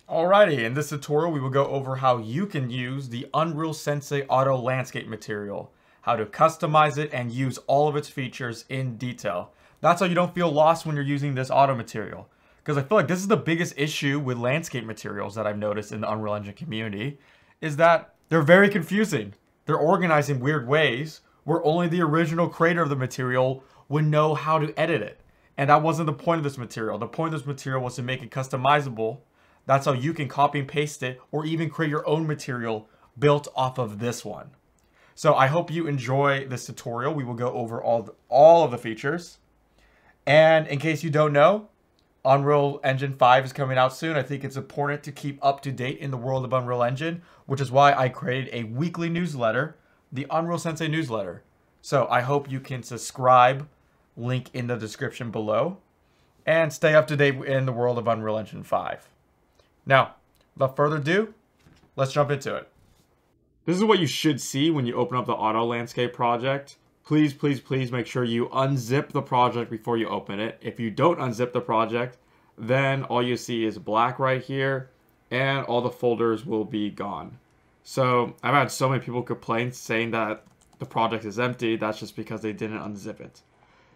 Alrighty, in this tutorial we will go over how you can use the Unreal Sensei Auto Landscape material, how to customize it and use all of its features in detail. That's how you don't feel lost when you're using this auto material. Because I feel like this is the biggest issue with landscape materials that I've noticed in the Unreal Engine community, is that they're very confusing. They're organized in weird ways where only the original creator of the material would know how to edit it. And that wasn't the point of this material. The point of this material was to make it customizable. That's how you can copy and paste it or even create your own material built off of this one. So I hope you enjoy this tutorial. We will go over all of the features. And in case you don't know, Unreal Engine 5 is coming out soon. I think it's important to keep up to date in the world of Unreal Engine, which is why I created a weekly newsletter, the Unreal Sensei newsletter. So I hope you can subscribe, link in the description below, and stay up to date in the world of Unreal Engine 5. Now, without further ado, let's jump into it. This is what you should see when you open up the Auto Landscape project. Please, please, please make sure you unzip the project before you open it. If you don't unzip the project, then all you see is black right here, and all the folders will be gone. So I've had so many people complain saying that the project is empty. That's just because they didn't unzip it.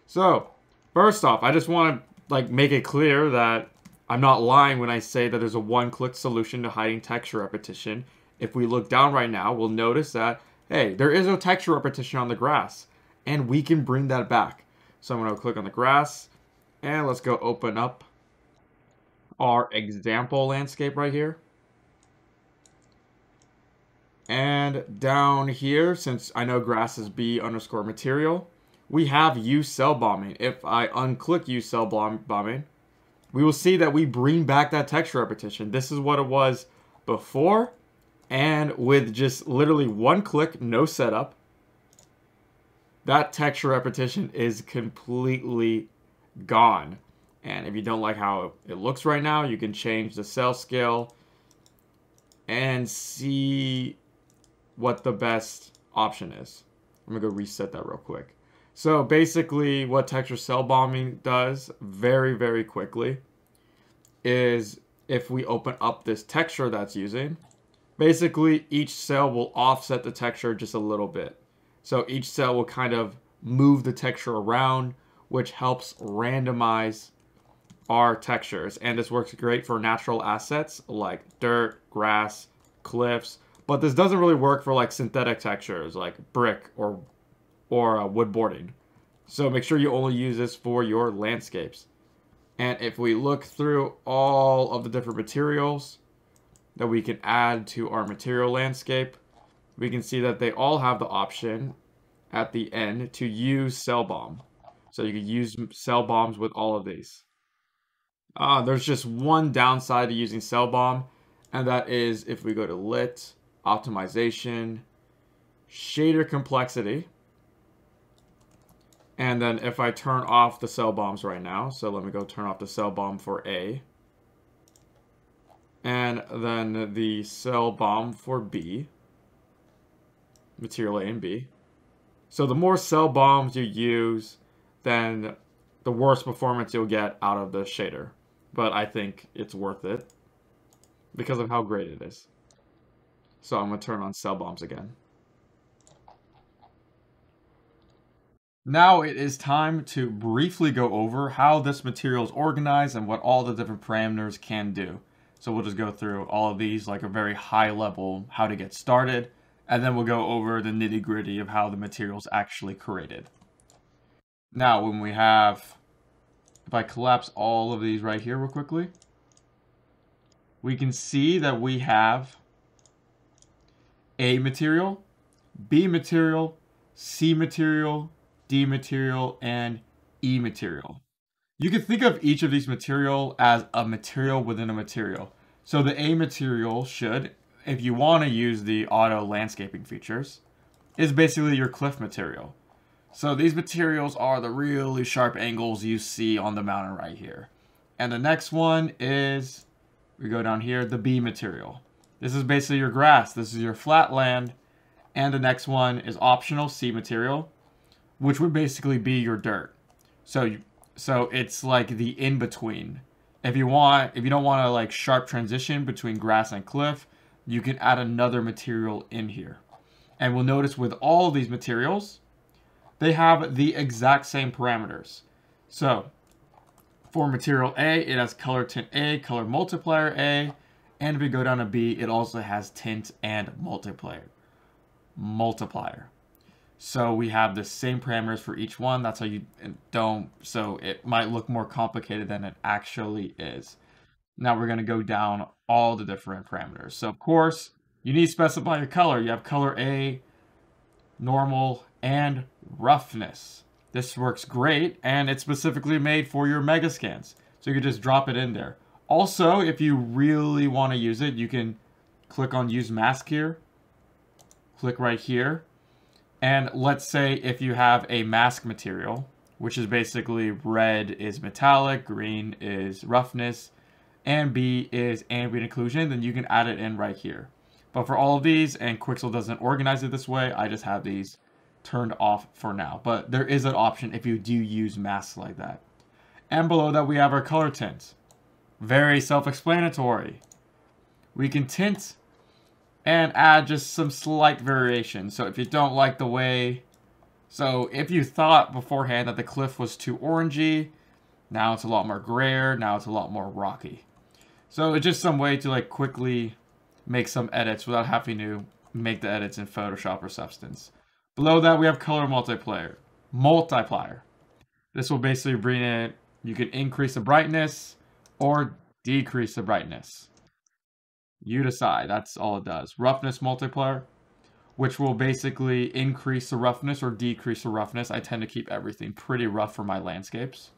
So first off, I just want to make it clear that I'm not lying when I say that there's a one-click solution to hiding texture repetition. If we look down right now, we'll notice that, hey, there is no texture repetition on the grass, and we can bring that back. So I'm going to click on the grass, and let's go open up our example landscape right here. And down here, since I know grass is B_material, we have use cell bombing. If I unclick use cell bombing, we will see that we bring back that texture repetition. This is what it was before, and with just literally one click, no setup, that texture repetition is completely gone. And if you don't like how it looks right now, you can change the cell scale and see what the best option is. I'm gonna go reset that real quick. So basically what texture cell bombing does very, very quickly is if we open up this texture that's using, basically each cell will offset the texture just a little bit. So each cell will kind of move the texture around, which helps randomize our textures. And this works great for natural assets like dirt, grass, cliffs, but this doesn't really work for like synthetic textures like brick or wood boarding. So make sure you only use this for your landscapes. And if we look through all of the different materials that we can add to our material landscape, we can see that they all have the option at the end to use cell bomb. So you can use cell bombs with all of these. There's just one downside to using cell bomb, and that is if we go to lit, optimization, shader complexity, and then if I turn off the cell bombs right now, so let me go turn off the cell bomb for A, and then the cell bomb for B, material A and B. So the more cell bombs you use, then the worse performance you'll get out of the shader. But I think it's worth it because of how great it is. So I'm going to turn on cell bombs again. Now it is time to briefly go over how this material is organized and what all the different parameters can do. So we'll just go through all of these like a very high level, how to get started, and then we'll go over the nitty-gritty of how the material is actually created. Now when we have, if I collapse all of these right here real quickly, we can see that we have A material, B material, C material, D material, and E material. You can think of each of these material as a material within a material. So the A material should, if you want to use the auto landscaping features, is basically your cliff material. So these materials are the really sharp angles you see on the mountain right here. And the next one is, we go down here, the B material. This is basically your grass. This is your flat land. And the next one is optional C material, which would basically be your dirt. So it's like the in-between. If you don't want to like sharp transition between grass and cliff, you can add another material in here. And we'll notice with all of these materials, they have the exact same parameters. So for material A, it has color tint A, color multiplier A, and if we go down to B, it also has tint and multiplier. So we have the same parameters for each one. That's how you don't, so it might look more complicated than it actually is. Now we're going to go down all the different parameters. So of course, you need to specify your color. You have color A, normal, and roughness. This works great, and it's specifically made for your Megascans. So you can just drop it in there. Also, if you really want to use it, you can click on Use Mask here. Click right here. And let's say if you have a mask material, which is basically red is metallic, green is roughness, and B is ambient occlusion, then you can add it in right here. But for all of these, and Quixel doesn't organize it this way, I just have these turned off for now. But there is an option if you do use masks like that. And below that we have our color tint. Very self-explanatory. We can tint and add just some slight variation. So if you don't like the way... So if you thought beforehand that the cliff was too orangey, now it's a lot more grayer, now it's a lot more rocky. So it's just some way to like quickly make some edits without having to make the edits in Photoshop or Substance. Below that we have color multiplier. This will basically bring it, you can increase the brightness or decrease the brightness. You decide, that's all it does. Roughness multiplier, which will basically increase the roughness or decrease the roughness. I tend to keep everything pretty rough for my landscapes.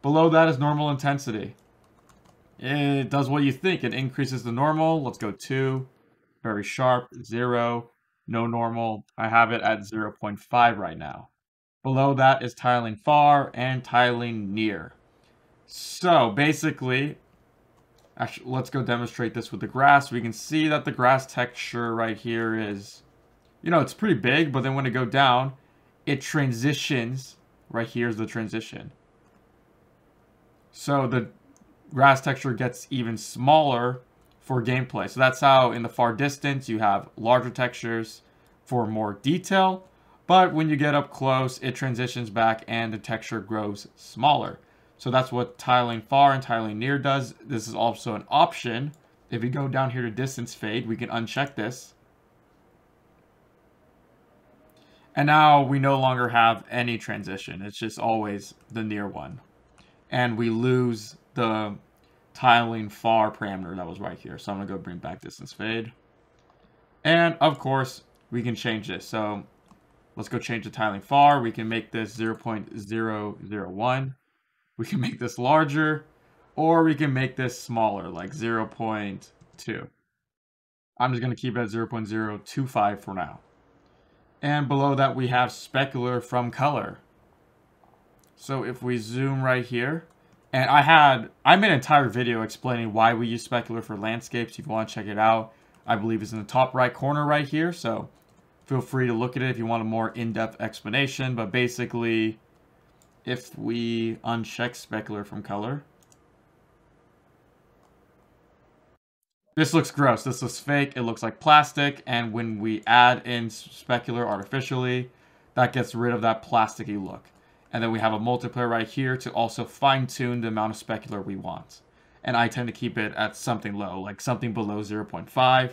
Below that is normal intensity. It does what you think. It increases the normal. Let's go 2. Very sharp. 0. No normal. I have it at 0.5 right now. Below that is tiling far and tiling near. So basically, actually, let's go demonstrate this with the grass. We can see that the grass texture right here is, you know, it's pretty big, but then when it go down, it transitions. Right here's the transition. So the grass texture gets even smaller for gameplay. So that's how in the far distance you have larger textures for more detail. But when you get up close, it transitions back and the texture grows smaller. So that's what tiling far and tiling near does. This is also an option. If we go down here to distance fade, we can uncheck this. And now we no longer have any transition. It's just always the near one. And we lose the tiling far parameter that was right here. So I'm going to go bring back distance fade. And of course, we can change this. So let's go change the tiling far. We can make this 0.001. We can make this larger, or we can make this smaller, like 0.2. I'm just going to keep it at 0.025 for now. And below that, we have specular from color. So if we zoom right here, and I made an entire video explaining why we use specular for landscapes. If you want to check it out, I believe it's in the top right corner right here. So feel free to look at it if you want a more in-depth explanation. But basically, if we uncheck specular from color, this looks gross. This looks fake. It looks like plastic. And when we add in specular artificially, that gets rid of that plasticky look. And then we have a multiplier right here to also fine-tune the amount of specular we want. And I tend to keep it at something low, like something below 0.5.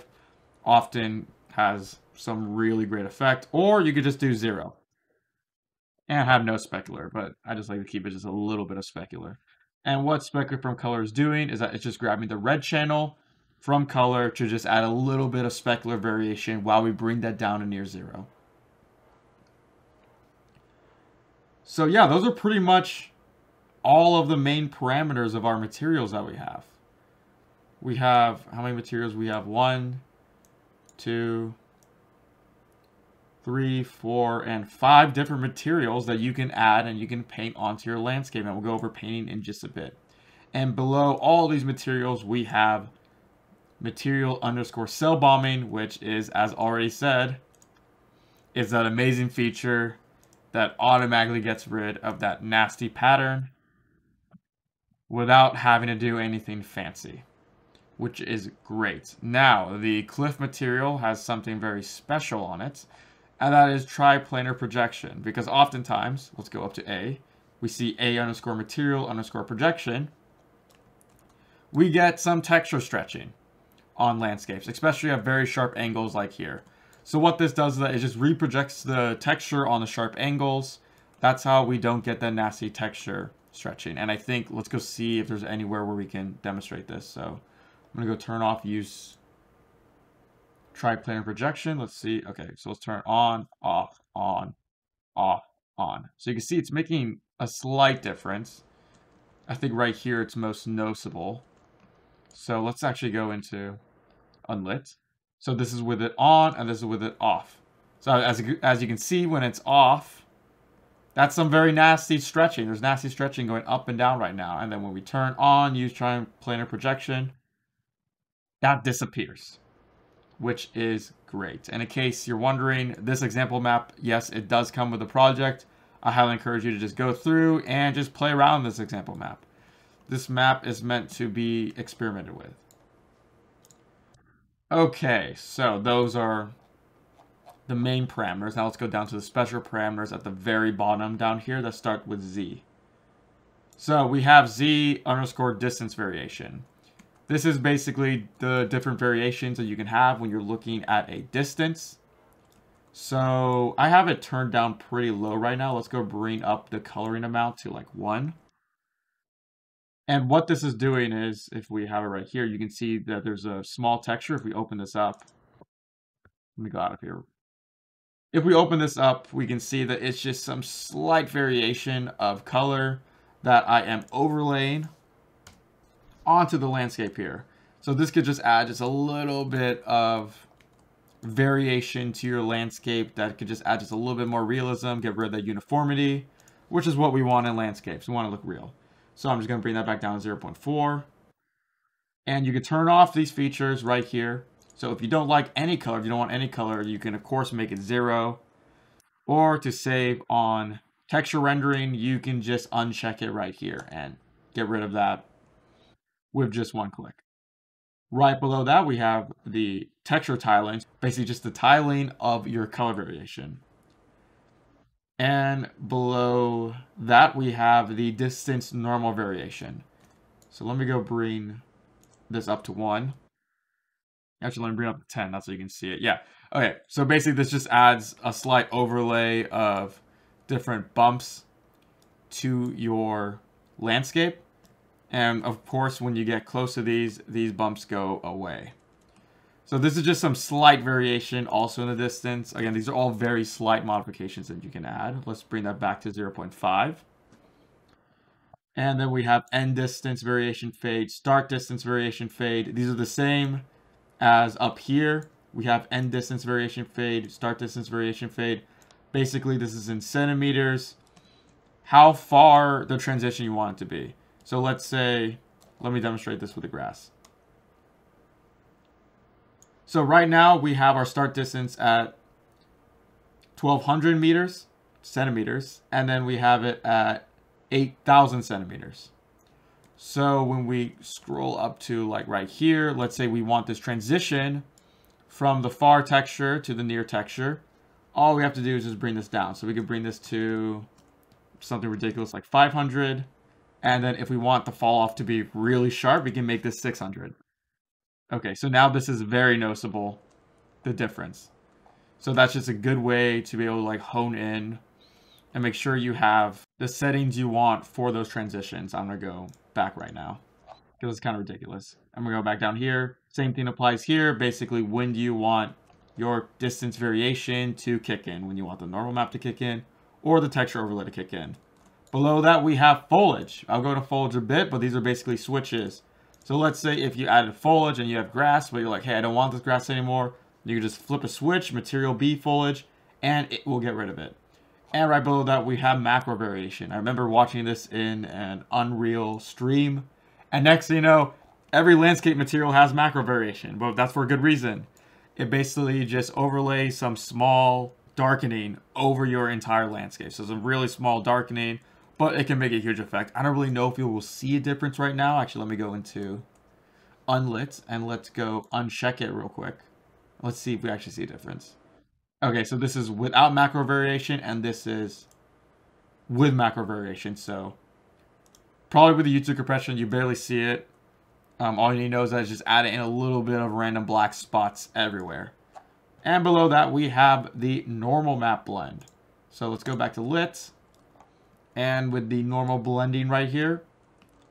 Often has some really great effect. Or you could just do 0. And have no specular, but I just like to keep it just a little bit of specular. And what specular from color is doing is that it's just grabbing the red channel from color to just add a little bit of specular variation while we bring that down to near 0. So yeah, those are pretty much all of the main parameters of our materials that we have. We have, how many materials? We have 1, 2, 3, 4, and 5 different materials that you can add and you can paint onto your landscape. And we'll go over painting in just a bit. And below all these materials, we have material_cell bombing, which is, as already said, is that amazing feature that automatically gets rid of that nasty pattern without having to do anything fancy, which is great. Now, the cliff material has something very special on it, and that is triplanar projection, because oftentimes, let's go up to A, we see A underscore material underscore projection, we get some texture stretching on landscapes, especially at very sharp angles like here. So what this does is that it just reprojects the texture on the sharp angles. That's how we don't get that nasty texture stretching. And I think, let's go see if there's anywhere where we can demonstrate this. So I'm going to go turn off use triplanar projection. Let's see. Okay, so let's turn on, off, on, off, on. So you can see it's making a slight difference. I think right here it's most noticeable. So let's actually go into unlit. So this is with it on and this is with it off. So as you can see, when it's off, that's some very nasty stretching. There's nasty stretching going up and down right now. And then when we turn on, use triplanar projection, that disappears, which is great. And in case you're wondering, this example map, yes, it does come with a project. I highly encourage you to just go through and just play around this example map. This map is meant to be experimented with. Okay, so those are the main parameters. Now let's go down to the special parameters at the very bottom down here that start with Z. So we have Z underscore distance variation. This is basically the different variations that you can have when you're looking at a distance. So I have it turned down pretty low right now. Let's go bring up the coloring amount to like 1. And what this is doing is, if we have it right here, you can see that there's a small texture. If we open this up, let me go out of here. If we open this up, we can see that it's just some slight variation of color that I am overlaying onto the landscape here. So this could just add just a little bit of variation to your landscape that could just add just a little bit more realism, get rid of that uniformity, which is what we want in landscapes. We want to look real. So I'm just going to bring that back down to 0.4. And you can turn off these features right here. So if you don't like any color, if you don't want any color, you can of course make it 0. Or to save on texture rendering, you can just uncheck it right here and get rid of that with just one click. Right below that, we have the texture tiling, basically just the tiling of your color variation. And below that, we have the distance normal variation. So let me go bring this up to 1. Actually, let me bring it up to 10. That's so you can see it. Yeah. Okay. So basically, this just adds a slight overlay of different bumps to your landscape. And of course, when you get close to these bumps go away. So this is just some slight variation also in the distance. Again, these are all very slight modifications that you can add. Let's bring that back to 0.5. And then we have end distance variation fade, start distance variation fade. These are the same as up here. We have end distance variation fade, start distance variation fade. Basically, this is in centimeters, how far the transition you want it to be. So let's say, let me demonstrate this with the grass. So right now we have our start distance at 1200 centimeters, and then we have it at 8,000 centimeters. So when we scroll up to like right here, let's say we want this transition from the far texture to the near texture. All we have to do is just bring this down. So we can bring this to something ridiculous like 500. And then if we want the fall off to be really sharp, we can make this 600. Okay, so now this is very noticeable, the difference. So that's just a good way to be able to like hone in and make sure you have the settings you want for those transitions. I'm gonna go back right now because it's kind of ridiculous. I'm gonna go back down here. Same thing applies here. Basically, when do you want your distance variation to kick in? When you want the normal map to kick in or the texture overlay to kick in. Below that, we have foliage. I'll go to foliage a bit, but these are basically switches. So let's say if you added foliage and you have grass, but you're like, hey, I don't want this grass anymore. You can just flip a switch, material B foliage, and it will get rid of it. And right below that, we have macro variation. I remember watching this in an Unreal stream. And next thing you know, every landscape material has macro variation, but that's for a good reason. It basically just overlays some small darkening over your entire landscape. So some really small darkening, but it can make a huge effect. I don't really know if you will see a difference right now. Actually, let me go into unlit and let's go uncheck it real quick. Let's see if we actually see a difference. Okay, so this is without macro variation and this is with macro variation. So probably with the YouTube compression, you barely see it. All you need to know is that it's just adding in a little bit of random black spots everywhere. And below that, we have the normal map blend. So let's go back to lit. And with the normal blending right here,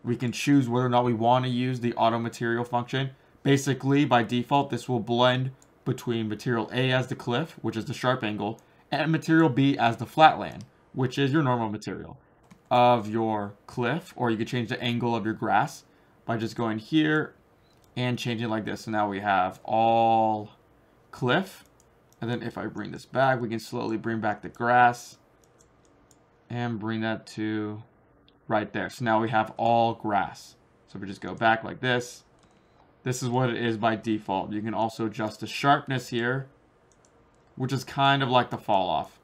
we can choose whether or not we want to use the auto material function. Basically, by default, this will blend between material A as the cliff, which is the sharp angle, and material B as the flatland, which is your normal material of your cliff. Or you can change the angle of your grass by just going here and changing it like this. So now we have all cliff. And then if I bring this back, we can slowly bring back the grass and bring that to right there. So now we have all grass. So if we just go back like this, this is what it is by default. You can also adjust the sharpness here, which is kind of like the fall off.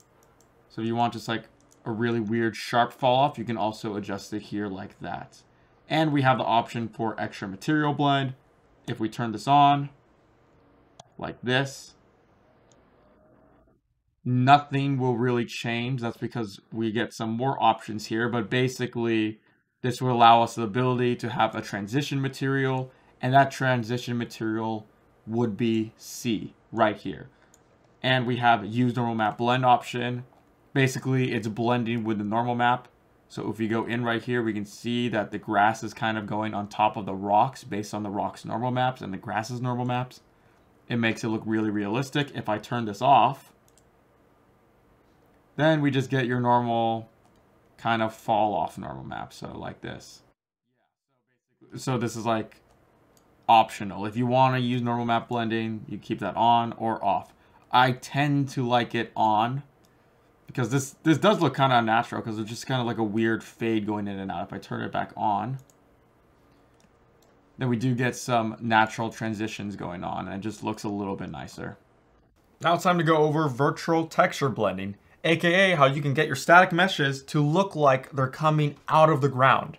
So if you want just like a really weird sharp fall off, you can also adjust it here like that. And we have the option for extra material blend. If we turn this on like this, nothing will really change. That's because we get some more options here, but basically this will allow us the ability to have a transition material, and that transition material would be C right here. And we have use normal map blend option. Basically it's blending with the normal map. So if we go in right here, we can see that the grass is kind of going on top of the rocks based on the rocks normal maps and the grass's normal maps. It makes it look really realistic. If I turn this off, then we just get your normal kind of fall off normal map. So like this. So this is like optional. If you want to use normal map blending, you keep that on or off. I tend to like it on because this does look kind of unnatural because it's just kind of like a weird fade going in and out. If I turn it back on, then we do get some natural transitions going on and it just looks a little bit nicer. Now it's time to go over virtual texture blending, aka how you can get your static meshes to look like they're coming out of the ground.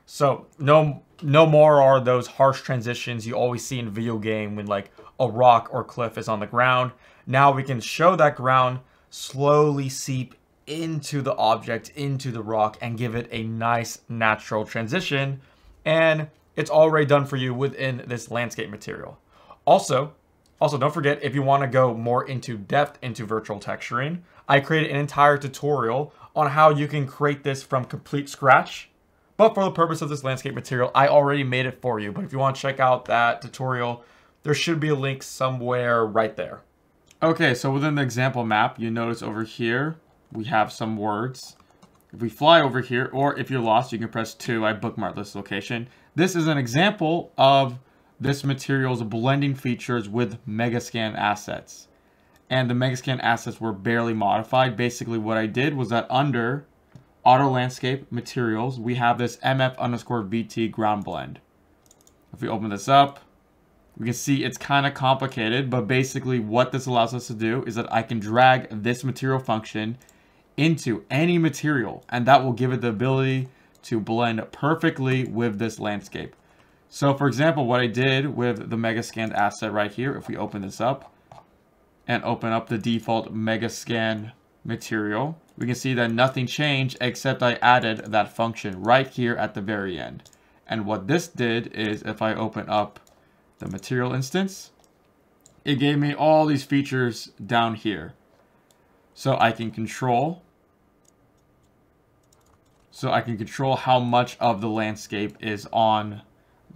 So no more are those harsh transitions you always see in a video game when like a rock or cliff is on the ground. Now we can show that ground slowly seep into the object, into the rock, and give it a nice natural transition. And it's already done for you within this landscape material. Also, don't forget, if you want to go more into depth into virtual texturing, I created an entire tutorial on how you can create this from complete scratch. But for the purpose of this landscape material, I already made it for you. But if you want to check out that tutorial, there should be a link somewhere right there. Okay, so within the example map, you notice over here, we have some words. If we fly over here, or if you're lost, you can press 2. I bookmarked this location. This is an example of this material's blending features with Megascan assets. And the Megascan assets were barely modified. Basically what I did was that under Auto Landscape Materials, we have this MF_VT ground blend. If we open this up, we can see it's kind of complicated, but basically what this allows us to do is that I can drag this material function into any material, and that will give it the ability to blend perfectly with this landscape. So for example, what I did with the Megascan asset right here, if we open this up and open up the default Megascan material, we can see that nothing changed except I added that function right here at the very end. And what this did is if I open up the material instance, it gave me all these features down here. So I can control how much of the landscape is on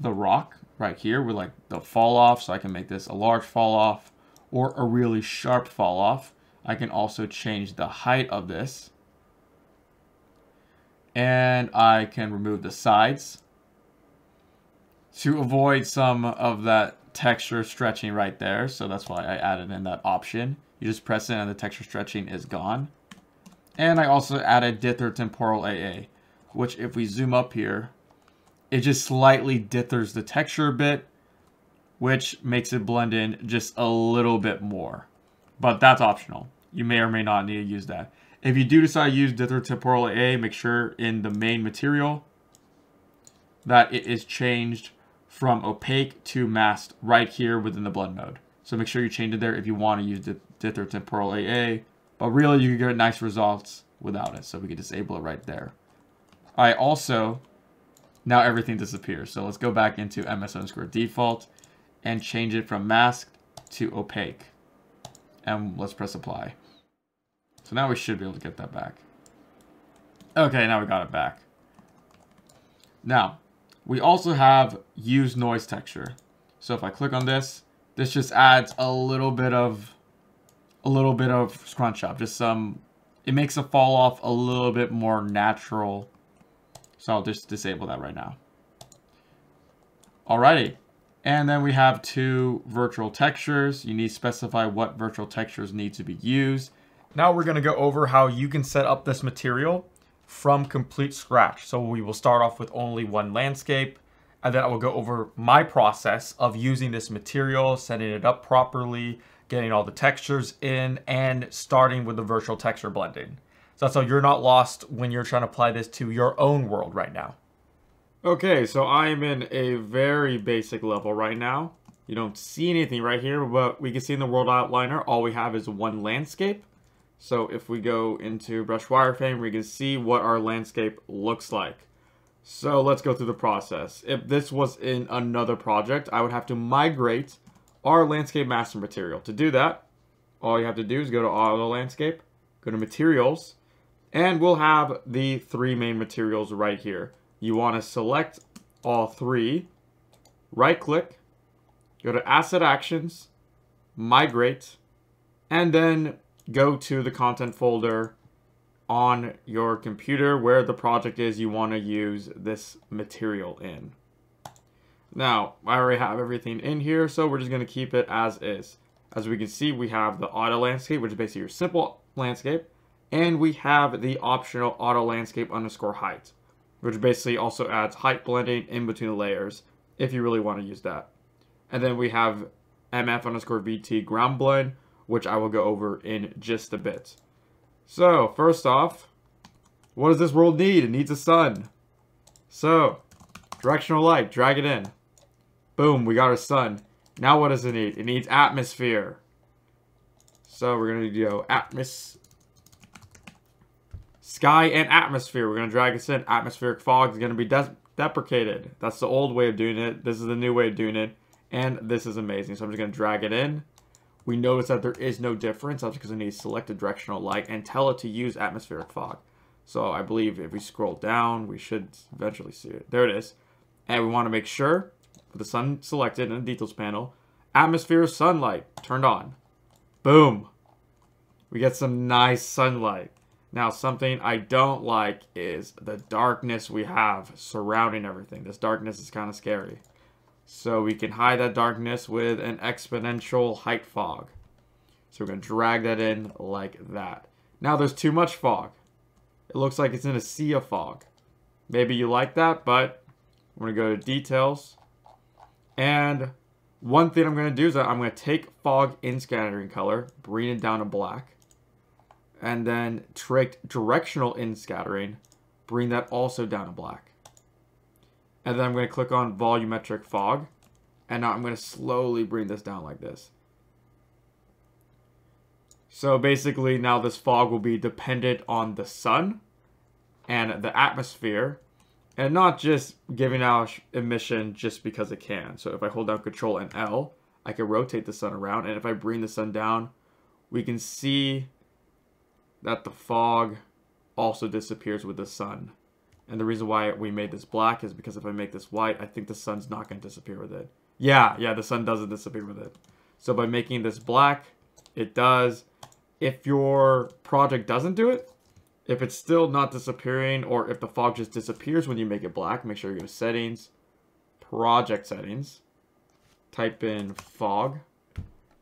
the rock right here with like the fall off. So I can make this a large fall off or a really sharp fall off. I can also change the height of this. And I can remove the sides to avoid some of that texture stretching right there. So that's why I added in that option. You just press it and the texture stretching is gone. And I also added dither temporal AA, which if we zoom up here, it just slightly dithers the texture a bit, which makes it blend in just a little bit more. But that's optional. You may or may not need to use that. If you do decide to use Dither Temporal AA, make sure in the main material that it is changed from opaque to masked right here within the blend mode. So make sure you change it there if you want to use Dither Temporal AA. But really, you can get nice results without it. So we can disable it right there. Alright, also, now everything disappears. So let's go back into MS_default and change it from masked to opaque. And let's press apply. So now we should be able to get that back. Okay, now we got it back. Now, we also have use noise texture. So if I click on this, this just adds a little bit of scrunch up. Just it makes it fall off a little bit more natural. So I'll just disable that right now. Alrighty. And then we have 2 virtual textures. You need to specify what virtual textures need to be used. Now we're going to go over how you can set up this material from complete scratch. So we will start off with only one landscape, and then I will go over my process of using this material, setting it up properly, getting all the textures in, and starting with the virtual texture blending. So that's how you're not lost when you're trying to apply this to your own world right now. Okay, so I am in a very basic level right now. You don't see anything right here, but we can see in the world outliner, all we have is one landscape. So if we go into brush wireframe, we can see what our landscape looks like. So let's go through the process. If this was in another project, I would have to migrate our landscape master material. To do that, all you have to do is go to auto landscape, go to materials, and we'll have the 3 main materials right here. You want to select all 3, right click, go to asset actions, migrate, and then go to the content folder on your computer where the project is you want to use this material in. Now, I already have everything in here, so we're just going to keep it as is. As we can see, we have the auto landscape, which is basically your simple landscape, and we have the optional auto landscape underscore height, which basically also adds height blending in between the layers if you really want to use that. And then we have MF underscore VT ground blend, which I will go over in just a bit. So, first off, what does this world need? It needs a sun. So, directional light, drag it in. Boom, we got our sun. Now what does it need? It needs atmosphere. So, we're going to go sky and atmosphere. We're going to drag this in. Atmospheric fog is going to be deprecated. That's the old way of doing it. This is the new way of doing it. And this is amazing. So, I'm just going to drag it in. We notice that there is no difference. That's because I need to select a directional light and tell it to use atmospheric fog. So I believe if we scroll down, we should eventually see it. There it is. And we want to make sure, with the sun selected in the details panel, atmosphere sunlight turned on. Boom. We get some nice sunlight. Now, something I don't like is the darkness we have surrounding everything. This darkness is kind of scary. So we can hide that darkness with an exponential height fog. So we're going to drag that in like that. Now there's too much fog. It looks like it's in a sea of fog. Maybe you like that, but I'm going to go to details. And one thing I'm going to do is that I'm going to take fog in scattering color, bring it down to black. And then take directional in scattering, bring that also down to black. And then I'm going to click on volumetric fog. And now I'm going to slowly bring this down like this. So basically now this fog will be dependent on the sun and the atmosphere. And not just giving out emission just because it can. So if I hold down Control and L, I can rotate the sun around. And if I bring the sun down, we can see that the fog also disappears with the sun. And the reason why we made this black is because if I make this white, I think the sun's not going to disappear with it. Yeah, the sun doesn't disappear with it. So by making this black, it does. If your project doesn't do it, if it's still not disappearing, or if the fog just disappears when you make it black, make sure you go to Settings, Project Settings, type in Fog,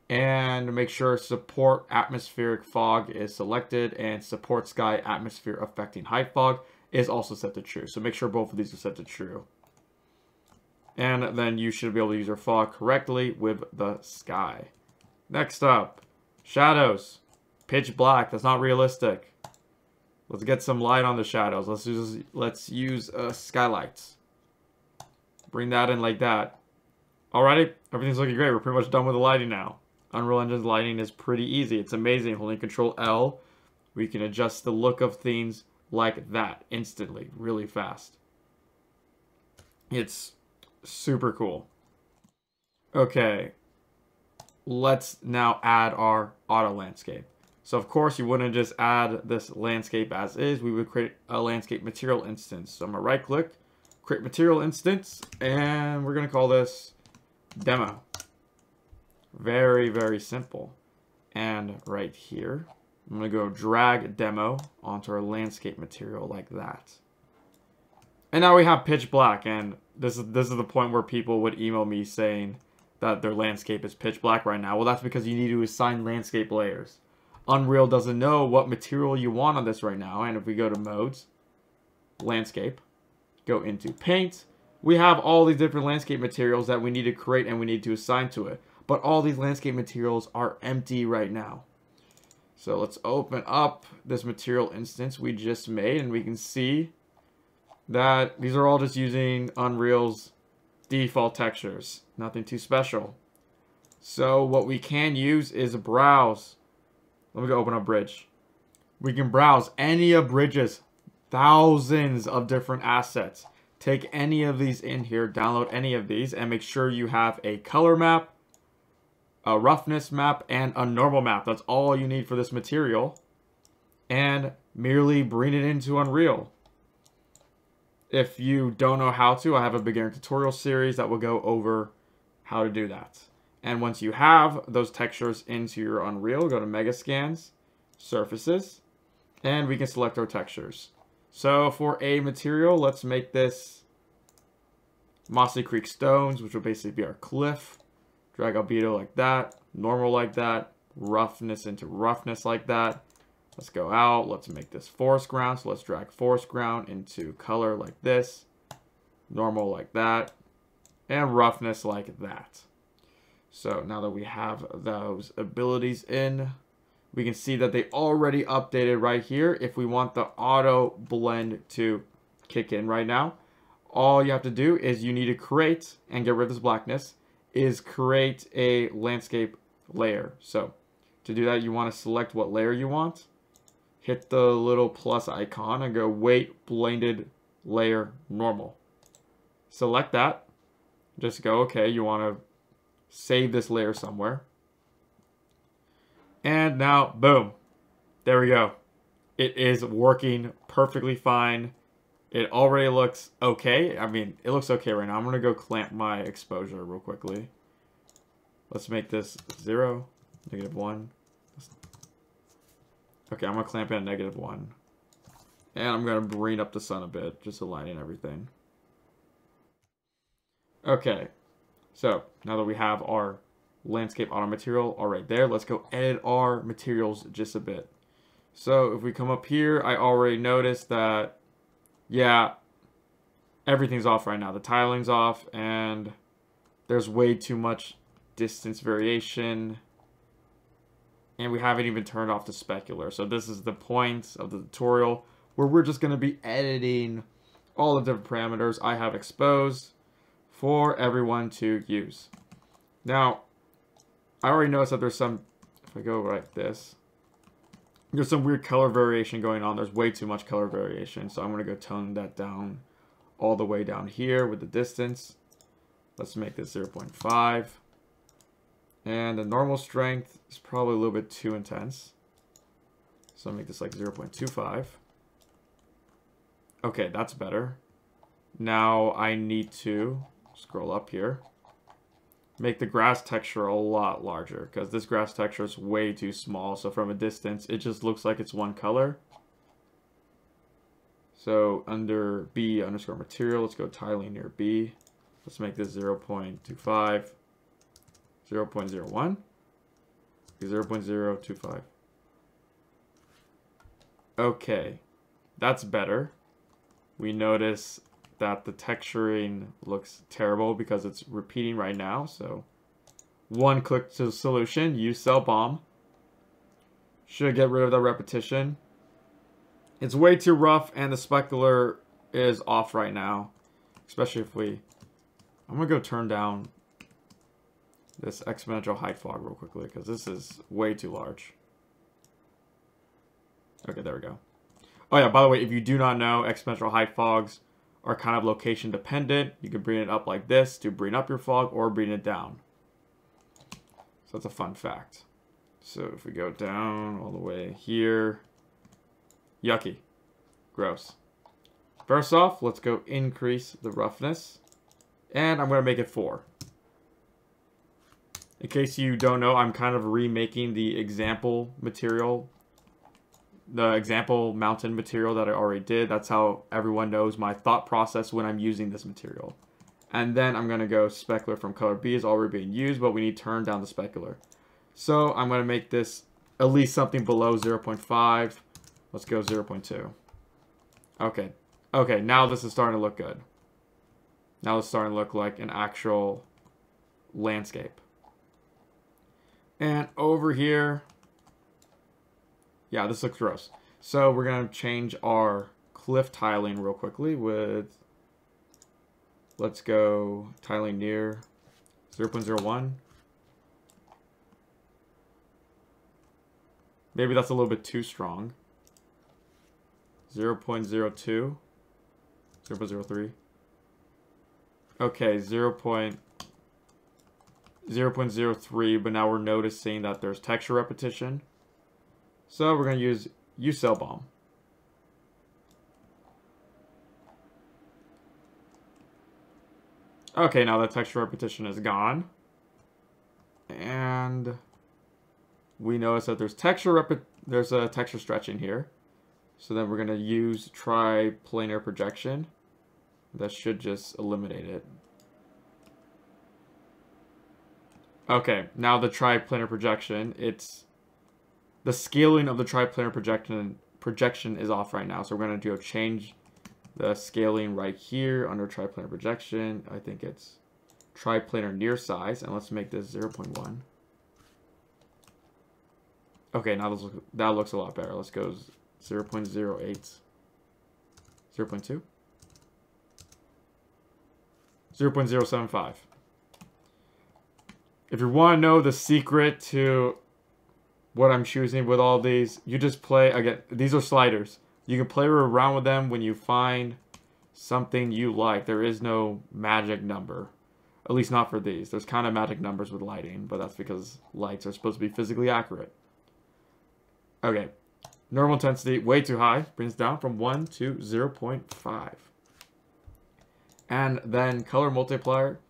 and make sure Support Atmospheric Fog is selected, and Support Sky Atmosphere Affecting Height Fog is also set to true. So make sure both of these are set to true. And then you should be able to use your fog correctly with the sky. Next up, shadows. Pitch black, that's not realistic. Let's get some light on the shadows. Let's use skylights. Bring that in like that. Alrighty, everything's looking great. We're pretty much done with the lighting now. Unreal Engine's lighting is pretty easy. It's amazing. Holding Control L, we can adjust the look of things like that instantly, really fast. It's super cool. Okay, let's now add our auto landscape. So of course you wouldn't just add this landscape as is. We would create a landscape material instance. So I'm gonna right click, create material instance, and we're gonna call this demo. Very, very simple. And right here, I'm gonna go drag demo onto our landscape material like that. And now we have pitch black, and this is the point where people would email me saying that their landscape is pitch black right now. Well, that's because you need to assign landscape layers. Unreal doesn't know what material you want on this right now. And if we go to modes, landscape, go into paint, we have all these different landscape materials that we need to create and we need to assign to it. But all these landscape materials are empty right now. So let's open up this material instance we just made, and we can see that these are all just using Unreal's default textures. Nothing too special. So what we can use is browse. Let me go open up Bridge. We can browse any of Bridge's thousands of different assets. Take any of these in here, download any of these, and make sure you have a color map, a roughness map, and a normal map. That's all you need for this material. And merely bring it into Unreal. If you don't know how to, I have a beginner tutorial series that will go over how to do that. And once you have those textures into your Unreal, go to Megascans, Surfaces, and we can select our textures. So for a material, let's make this Mossy Creek Stones, which will basically be our cliff. Drag albedo like that, normal like that, roughness into roughness like that. Let's go out, let's make this forest ground. So let's drag forest ground into color like this, normal like that, and roughness like that. So now that we have those abilities in, we can see that they already updated right here. If we want the auto blend to kick in right now, all you have to do is you need to create, and get rid of this blackness, is create a landscape layer. So to do that, you want to select what layer you want. Hit the little plus icon and go weight blended layer normal. Select that. Just go, okay, you want to save this layer somewhere. And now, boom. There we go. It is working perfectly fine. It already looks okay. I mean, it looks okay right now. I'm going to go clamp my exposure real quickly. Let's make this 0, -1. Okay, I'm going to clamp it at -1. And I'm going to bring up the sun a bit, just aligning everything. Okay, so now that we have our landscape auto material all right there, let's go edit our materials just a bit. So if we come up here, I already noticed that, yeah, everything's off right now. The tiling's off, and there's way too much distance variation. And we haven't even turned off the specular. So this is the point of the tutorial where we're just going to be editing all the different parameters I have exposed for everyone to use. Now, I already noticed that there's some, if I go like this, there's some weird color variation going on. There's way too much color variation. So I'm going to go tone that down all the way down here with the distance. Let's make this 0.5. And the normal strength is probably a little bit too intense. So I'll make this like 0.25. Okay, that's better. Now I need to scroll up here. Make the grass texture a lot larger, because this grass texture is way too small. So from a distance, it just looks like it's one color. So under B underscore material, let's go tiling near B. Let's make this 0.25, 0.01, 0.025. Okay, that's better. We notice that the texturing looks terrible because it's repeating right now. So one click to solution, use cell bomb. Should get rid of the repetition. It's way too rough, and the specular is off right now. Especially if we... I'm going to go turn down this exponential height fog real quickly, because this is way too large. Okay, there we go. Oh yeah, by the way, if you do not know, exponential height fogs are kind of location dependent. You can bring it up like this to bring up your fog, or bring it down. So that's a fun fact. So if we go down all the way here, yucky, gross. First off, let's go increase the roughness, and I'm going to make it 4. In case you don't know, I'm kind of remaking the example material, the example mountain material that I already did. That's how everyone knows my thought process when I'm using this material. And then I'm going to go specular from color B is already being used, but we need to turn down the specular. So I'm going to make this at least something below 0.5. Let's go 0.2. Okay. Okay, now this is starting to look good. Now it's starting to look like an actual landscape. And over here, yeah, this looks gross. So we're going to change our cliff tiling real quickly with, let's go tiling near 0.01. Maybe that's a little bit too strong. 0.02. 0.03. Okay, 0.03, but now we're noticing that there's texture repetition. So we're going to use U-Cell Bomb. Okay, now that texture repetition is gone. And we notice that there's there's a texture stretching here. So then we're going to use triplanar projection. That should just eliminate it. Okay, now the triplanar projection, the scaling of the triplanar projection is off right now. So we're going to change the scaling right here under triplanar projection. I think it's triplanar near size, and let's make this 0.1. Okay, now that looks a lot better. Let's go 0.08. 0.2. 0.075. If you want to know the secret to what I'm choosing with all these, you just play, again, these are sliders. You can play around with them when you find something you like. There is no magic number. At least not for these. There's kind of magic numbers with lighting, but that's because lights are supposed to be physically accurate. Okay. Normal intensity, way too high. Brings down from 1 to 0.5. And then color multiplier.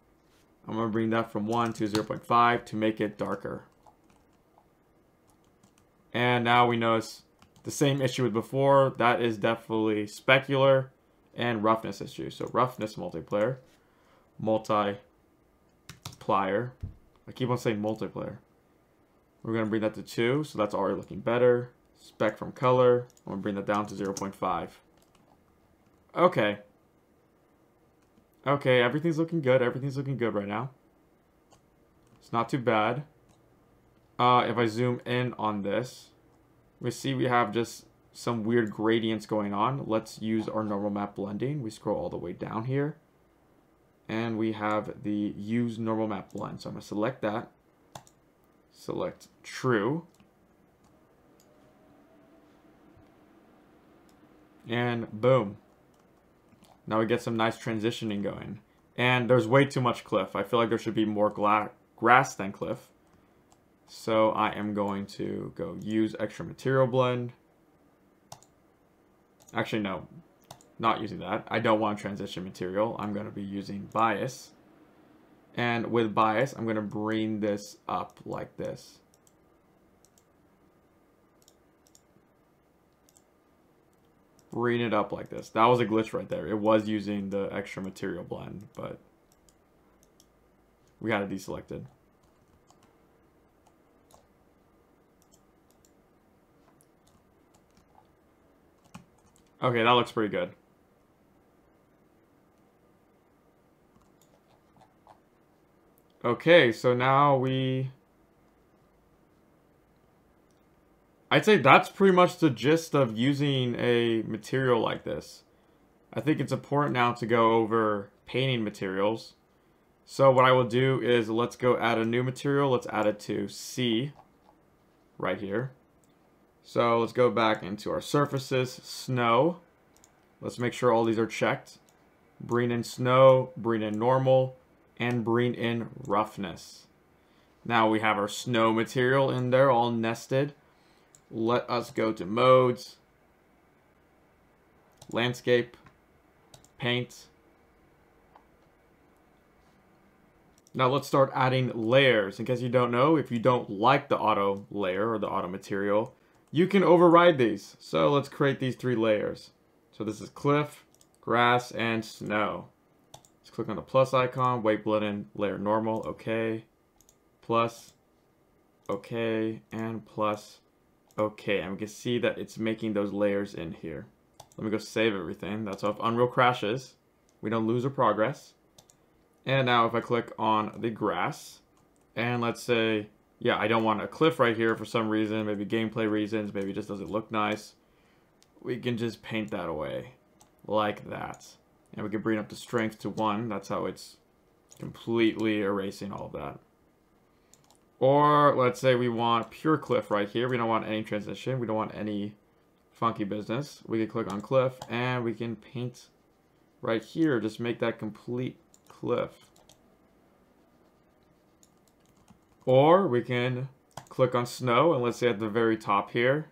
I'm going to bring that from 1 to 0.5 to make it darker. And now we notice the same issue with before. That is definitely specular and roughness issue. So roughness multiplier. I keep on saying multiplier. We're going to bring that to 2. So that's already looking better. Spec from color. I'm going to bring that down to 0.5. Okay. Okay, everything's looking good. Everything's looking good right now. It's not too bad. If I zoom in on this, we see we have just some weird gradients going on. Let's use our normal map blending. We scroll all the way down here. And we have the use normal map blend. So I'm going to select that. Select true. And boom. Now we get some nice transitioning going. And there's way too much cliff. I feel like there should be more grass than cliff. So I am going to go use extra material blend. Actually, no. Not using that. I don't want transition material. I'm going to be using bias. And with bias, I'm going to bring this up like this. Bring it up like this. That was a glitch right there. It was using the extra material blend, but we got it deselected. Okay, that looks pretty good. Okay, so now we I'd say that's pretty much the gist of using a material like this. I think it's important now to go over painting materials. So what I will do is let's go add a new material. Let's add it to C right here. So let's go back into our surfaces, snow. Let's make sure all these are checked. Bring in snow, bring in normal, and bring in roughness. Now we have our snow material in there all nested. Let us go to modes, landscape, paint. Now let's start adding layers. In case you don't know, if you don't like the auto layer or the auto material, you can override these. So let's create these 3 layers. So this is cliff, grass, and snow. Let's click on the plus icon, weight blend in layer normal, okay, plus, okay, and plus, okay. And we can see that it's making those layers in here. Let me go save everything. That's how if Unreal crashes, we don't lose our progress. And now if I click on the grass, and let's say, yeah, I don't want a cliff right here for some reason, maybe gameplay reasons, maybe it just doesn't look nice. We can just paint that away like that. And we can bring up the strength to 1. That's how it's completely erasing all of that. Or let's say we want pure cliff right here. We don't want any transition. We don't want any funky business. We can click on cliff and we can paint right here. Just make that complete cliff. Or we can click on snow and let's say at the very top here,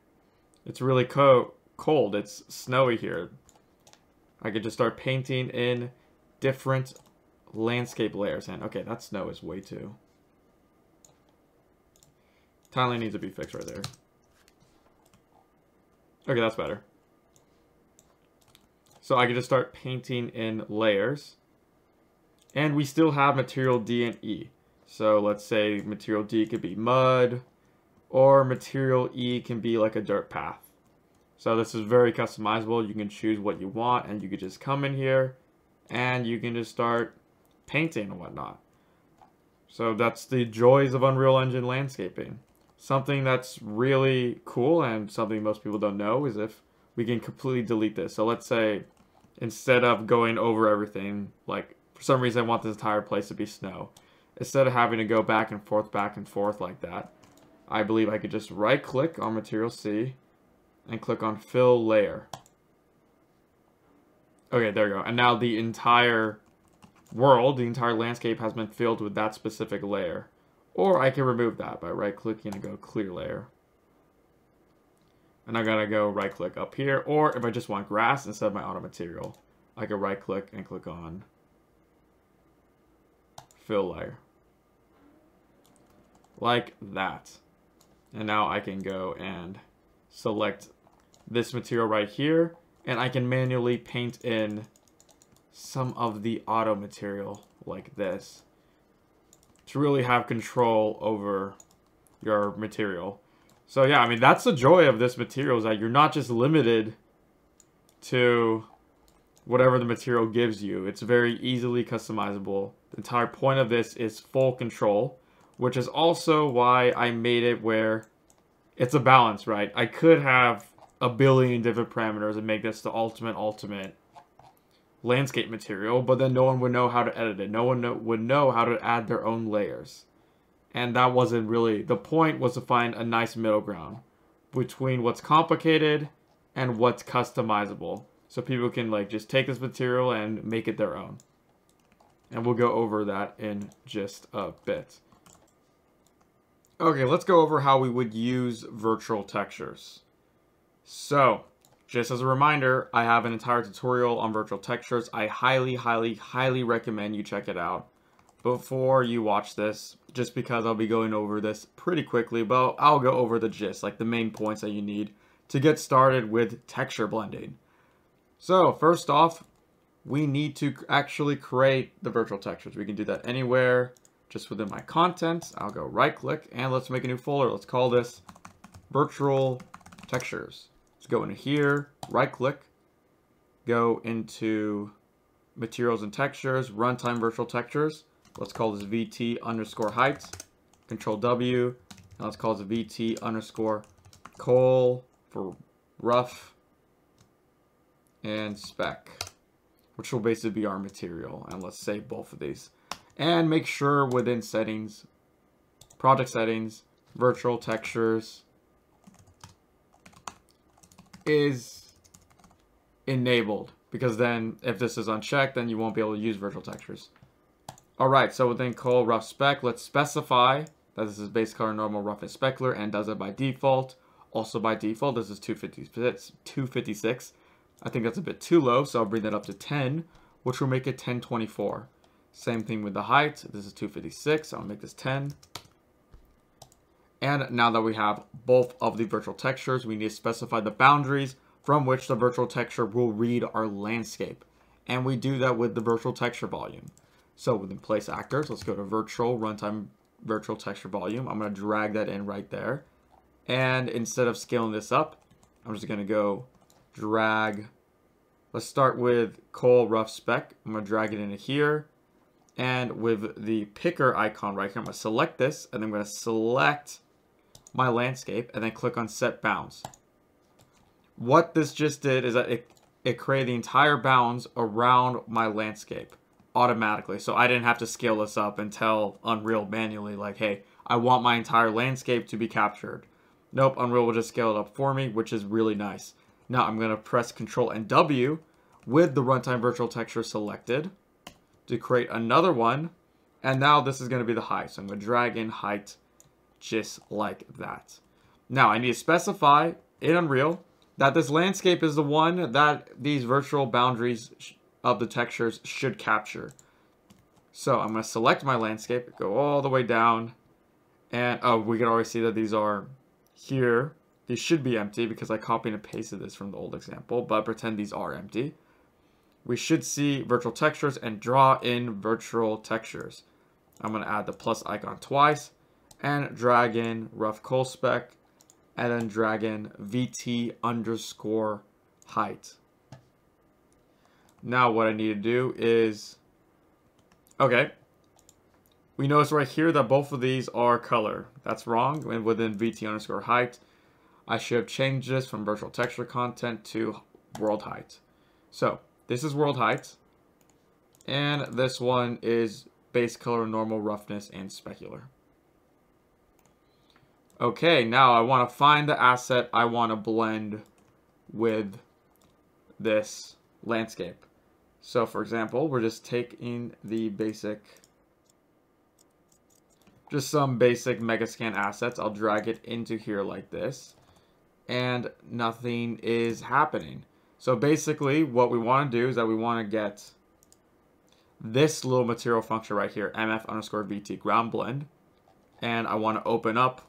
it's really cold. It's snowy here. I could just start painting in different landscape layers. And okay, that snow is way too. Tiling needs to be fixed right there. Okay, that's better. So I can just start painting in layers. And we still have material D and E. So let's say material D could be mud, or material E can be like a dirt path. So this is very customizable. You can choose what you want, and you could just come in here, and you can just start painting and whatnot. So that's the joys of Unreal Engine landscaping. Something that's really cool, and something most people don't know, is if we can completely delete this. So let's say, instead of going over everything, like for some reason I want this entire place to be snow, instead of having to go back and forth like that, I believe I could just right click on Material C and click on Fill Layer. Okay, there we go. And now the entire world, the entire landscape has been filled with that specific layer. Or I can remove that by right clicking and go Clear Layer. And I'm gonna go right click up here. Or if I just want grass instead of my auto material, I can right click and click on Fill Layer. Like that. And now I can go and select this material right here, and I can manually paint in some of the auto material like this to really have control over your material. So yeah, I mean, that's the joy of this material, is that you're not just limited to whatever the material gives you. It's very easily customizable. The entire point of this is full control, which is also why I made it where it's a balance, right? I could have a billion different parameters and make this the ultimate landscape material, but then no one would know how to edit it. No one would know how to add their own layers. And that wasn't really, the point was to find a nice middle ground between what's complicated and what's customizable. So people can like just take this material and make it their own. And we'll go over that in just a bit. Okay, let's go over how we would use virtual textures. So, just as a reminder, I have an entire tutorial on virtual textures. I highly recommend you check it out before you watch this, just because I'll be going over this pretty quickly, but I'll go over the gist, like the main points that you need to get started with texture blending. So, first off, we need to actually create the virtual textures. We can do that anywhere. Just within my content, I'll go right click and let's make a new folder. Let's call this virtual textures. Let's go into here, right click, go into materials and textures, runtime virtual textures. Let's call this VT_height, Control W, and let's call this VT_height col for rough and spec, which will basically be our material. And let's save both of these. And make sure within settings, project settings, virtual textures is enabled. Because then if this is unchecked, then you won't be able to use virtual textures. Alright, so within col rough spec, let's specify that this is base color, normal, rough, and specular, and does it by default. Also by default, this is 256. I think that's a bit too low, so I'll bring that up to 10, which will make it 1024. Same thing with the height. This is 256. I'll make this 10. And now that we have both of the virtual textures, we need to specify the boundaries from which the virtual texture will read our landscape. And we do that with the virtual texture volume. So within place actors, let's go to virtual runtime virtual texture volume. I'm going to drag that in right there. And instead of scaling this up, I'm just going to go drag. Let's start with col rough spec. I'm going to drag it into here. And with the picker icon right here, I'm going to select this, and then I'm going to select my landscape, and then click on set bounds. What this just did is that it created the entire bounds around my landscape automatically. So I didn't have to scale this up and tell Unreal manually, like, hey, I want my entire landscape to be captured. Nope, Unreal will just scale it up for me, which is really nice. Now I'm going to press Control and W with the runtime virtual texture selected to create another one. And now this is going to be the height. So I'm going to drag in height just like that. Now I need to specify in Unreal that this landscape is the one that these virtual boundaries of the textures should capture. So I'm going to select my landscape, go all the way down, and oh, we can already see that these are here. These should be empty because I copied and pasted this from the old example, but pretend these are empty. We should see virtual textures and draw in virtual textures. I'm going to add the plus icon twice and drag in rough col spec and then drag in VT underscore height. Now what I need to do is, okay, we notice right here that both of these are color. That's wrong. And within VT underscore height, I should have changed this from virtual texture content to world height. So this is world height, and this one is base color, normal, roughness, and specular. Okay, now I want to find the asset I want to blend with this landscape. So for example, we're just taking the basic, just some basic Megascan assets. I'll drag it into here like this, and nothing is happening. So basically what we want to do is that we want to get this little material function right here, mf underscore vt ground blend, and I want to open up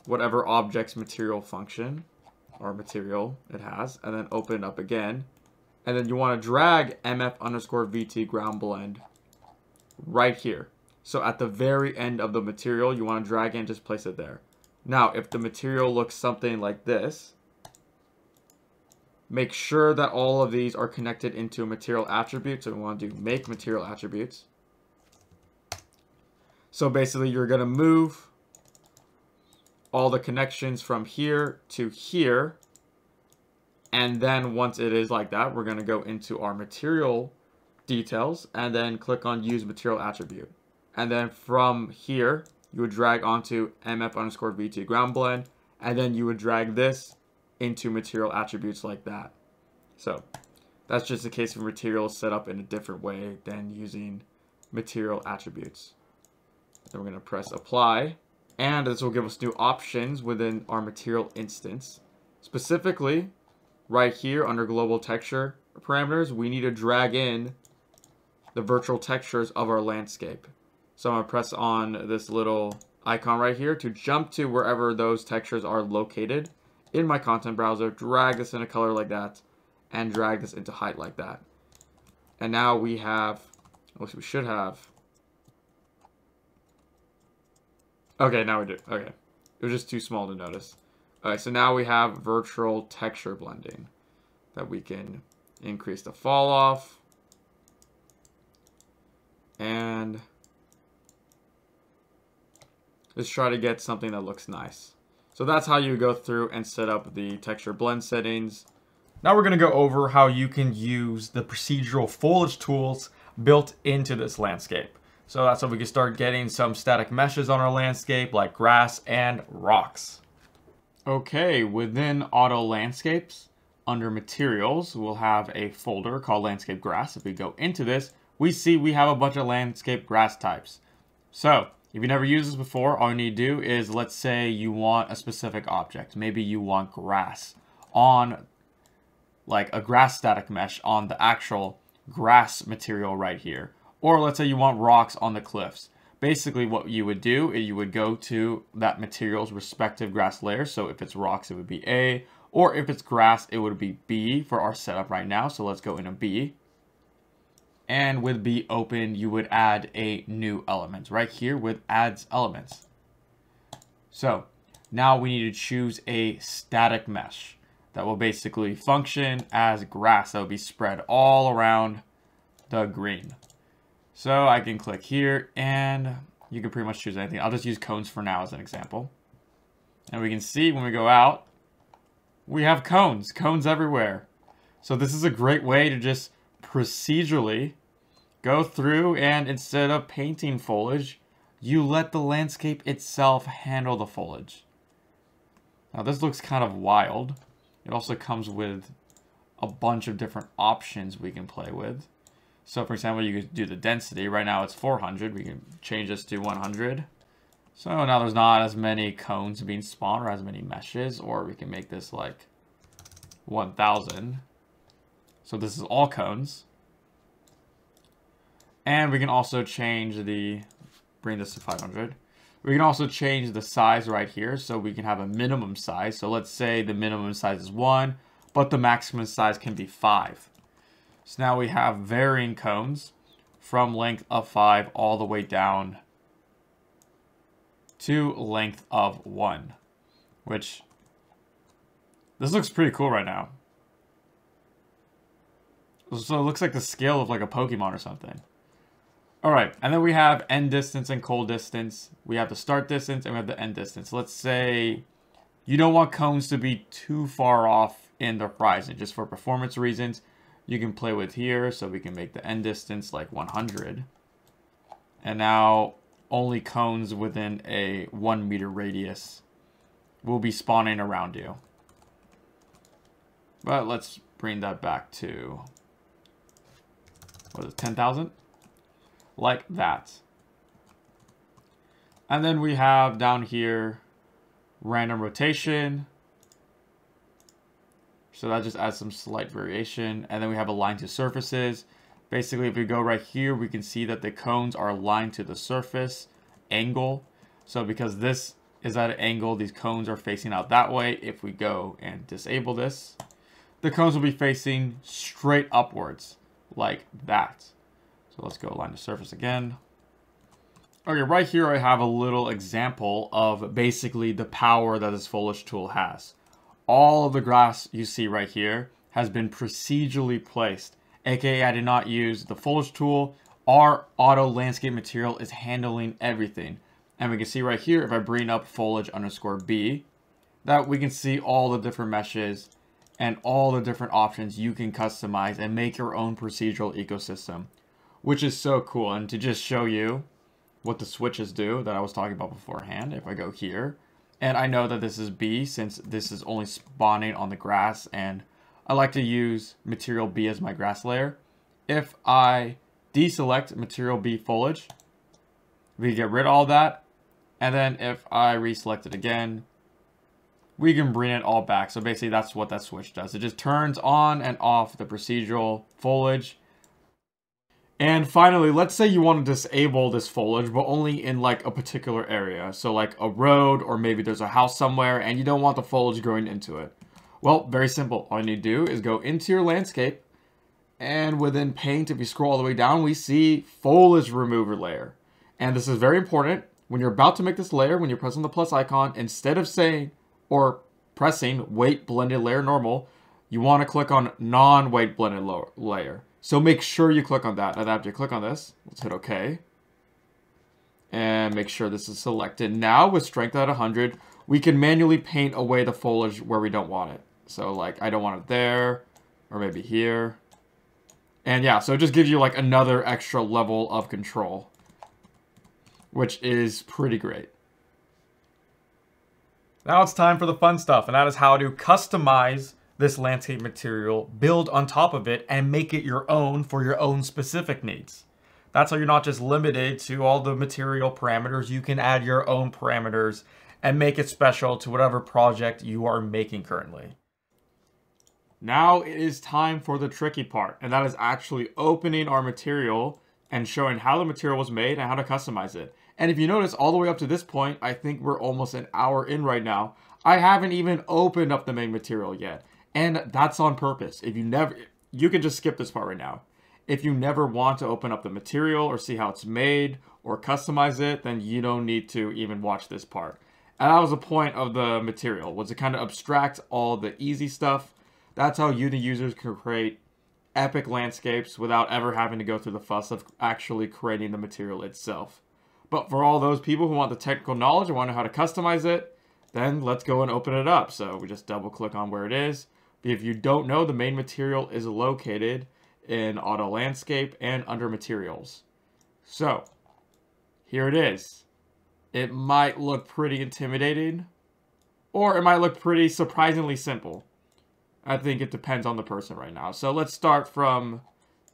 whatever object's material function or material it has, and then open it up again. And then you want to drag mf underscore vt ground blend right here. So at the very end of the material, you want to drag and just place it there. Now, if the material looks something like this, make sure that all of these are connected into a material attribute. So we want to do make material attributes. So basically, you're going to move all the connections from here to here. And then once it is like that, we're going to go into our material details and then click on use material attribute. And then from here, you would drag onto mf underscore vt ground blend, and then you would drag this into material attributes like that. So that's just a case of material set up in a different way than using material attributes. Then we're going to press apply, and this will give us new options within our material instance. Specifically, right here under global texture parameters, we need to drag in the virtual textures of our landscape. So I'm going to press on this little icon right here to jump to wherever those textures are located in my content browser, drag this in a color like that, and drag this into height like that. And now we have, which we should have. Okay, now we do. Okay. It was just too small to notice. Alright, so now we have virtual texture blending that we can increase the fall off. And let's try to get something that looks nice. So that's how you go through and set up the texture blend settings. Now we're going to go over how you can use the procedural foliage tools built into this landscape. So that's how we can start getting some static meshes on our landscape like grass and rocks. Okay, within Auto Landscapes, under Materials, we'll have a folder called Landscape Grass. If we go into this, we see we have a bunch of landscape grass types. So, if you never used this before, all you need to do is, let's say you want a specific object. Maybe you want grass on, like a grass static mesh on the actual grass material right here. Or let's say you want rocks on the cliffs. Basically what you would do is you would go to that material's respective grass layer. So if it's rocks, it would be A. Or if it's grass, it would be B for our setup right now. So let's go into B. And with B open, you would add a new element right here with adds elements. So now we need to choose a static mesh that will basically function as grass that will be spread all around the green. So I can click here and you can pretty much choose anything. I'll just use cones for now as an example. And we can see when we go out, we have cones everywhere. So this is a great way to just procedurally go through, and instead of painting foliage, you let the landscape itself handle the foliage. Now this looks kind of wild. It also comes with a bunch of different options we can play with. So for example, you could do the density. Right now it's 400. We can change this to 100. So now there's not as many cones being spawned or as many meshes, or we can make this like 1000. So this is all cones. And we can also change bring this to 500. We can also change the size right here, so we can have a minimum size. So let's say the minimum size is 1, but the maximum size can be 5. So now we have varying cones from length of 5 all the way down to length of 1, which this looks pretty cool right now. So it looks like the scale of like a Pokemon or something. All right, and then we have end distance and cold distance. We have the start distance and we have the end distance. Let's say you don't want cones to be too far off in the horizon, just for performance reasons. You can play with here, so we can make the end distance like 100. And now only cones within a 1 meter radius will be spawning around you. But let's bring that back to, what is it, 10,000? Like that. And then we have down here random rotation. So that just adds some slight variation. And then we have align to surfaces. Basically, if we go right here, we can see that the cones are aligned to the surface angle. So because this is at an angle, these cones are facing out that way. If we go and disable this, the cones will be facing straight upwards like that. So let's go align to surface again. Okay, right here I have a little example of basically the power that this foliage tool has. All of the grass you see right here has been procedurally placed. AKA I did not use the foliage tool. Our auto landscape material is handling everything. And we can see right here, if I bring up foliage_B, that we can see all the different meshes and all the different options you can customize and make your own procedural ecosystem, which is so cool. And to just show you what the switches do that I was talking about beforehand, if I go here, and I know that this is B since this is only spawning on the grass, and I like to use material B as my grass layer. If I deselect material B foliage, we get rid of all that. And then if I reselect it again, we can bring it all back. So basically that's what that switch does. It just turns on and off the procedural foliage. And finally, let's say you want to disable this foliage, but only in like a particular area. So like a road, or maybe there's a house somewhere and you don't want the foliage growing into it. Well, very simple. All you need to do is go into your landscape, and within paint, if you scroll all the way down, we see foliage remover layer. And this is very important. When you're about to make this layer, when you press on the plus icon, instead of saying or pressing weight blended layer normal, you want to click on non-weight blended layer. So make sure you click on that. And after you click on this, let's hit OK. And make sure this is selected. Now with strength at 100, we can manually paint away the foliage where we don't want it. So like, I don't want it there, or maybe here. And yeah, so it just gives you like another extra level of control, which is pretty great. Now it's time for the fun stuff, and that is how to customize this landscape material, build on top of it, and make it your own for your own specific needs. That's how you're not just limited to all the material parameters. You can add your own parameters and make it special to whatever project you are making currently. Now it is time for the tricky part, and that is actually opening our material and showing how the material was made and how to customize it. And if you notice, all the way up to this point, I think we're almost an hour in right now, I haven't even opened up the main material yet. And that's on purpose. If you can just skip this part right now. If you never want to open up the material or see how it's made or customize it, then you don't need to even watch this part. And that was the point of the material, was to kind of abstract all the easy stuff. That's how you, the users, can create epic landscapes without ever having to go through the fuss of actually creating the material itself. But for all those people who want the technical knowledge and want to know how to customize it, then let's go and open it up. So we just double click on where it is. If you don't know, the main material is located in Auto Landscape and under Materials. So here it is. It might look pretty intimidating, or it might look pretty surprisingly simple. I think it depends on the person right now. So let's start from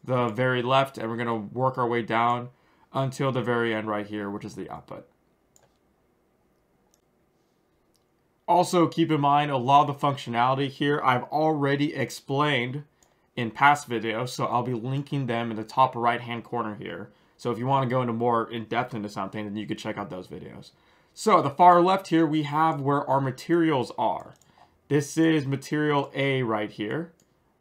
the very left, and we're going to work our way down until the very end right here, which is the output. Also, keep in mind, a lot of the functionality here I've already explained in past videos, so I'll be linking them in the top right-hand corner here. So if you want to go into more in-depth into something, then you can check out those videos. So at the far left here, we have where our materials are. This is material A right here,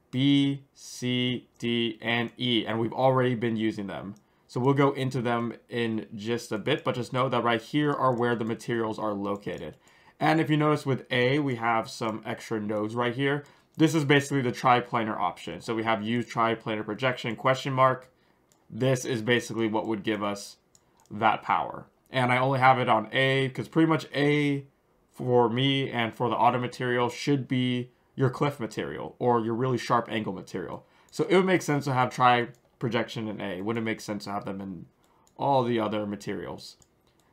B, C, D, and E, and we've already been using them. So we'll go into them in just a bit, but just know that right here are where the materials are located. And if you notice with A, we have some extra nodes right here. This is basically the triplanar option. So we have use triplanar projection question mark. This is basically what would give us that power. And I only have it on A because pretty much A for me and for the auto material should be your cliff material or your really sharp angle material. So it would make sense to have projection in A. It wouldn't make sense to have them in all the other materials.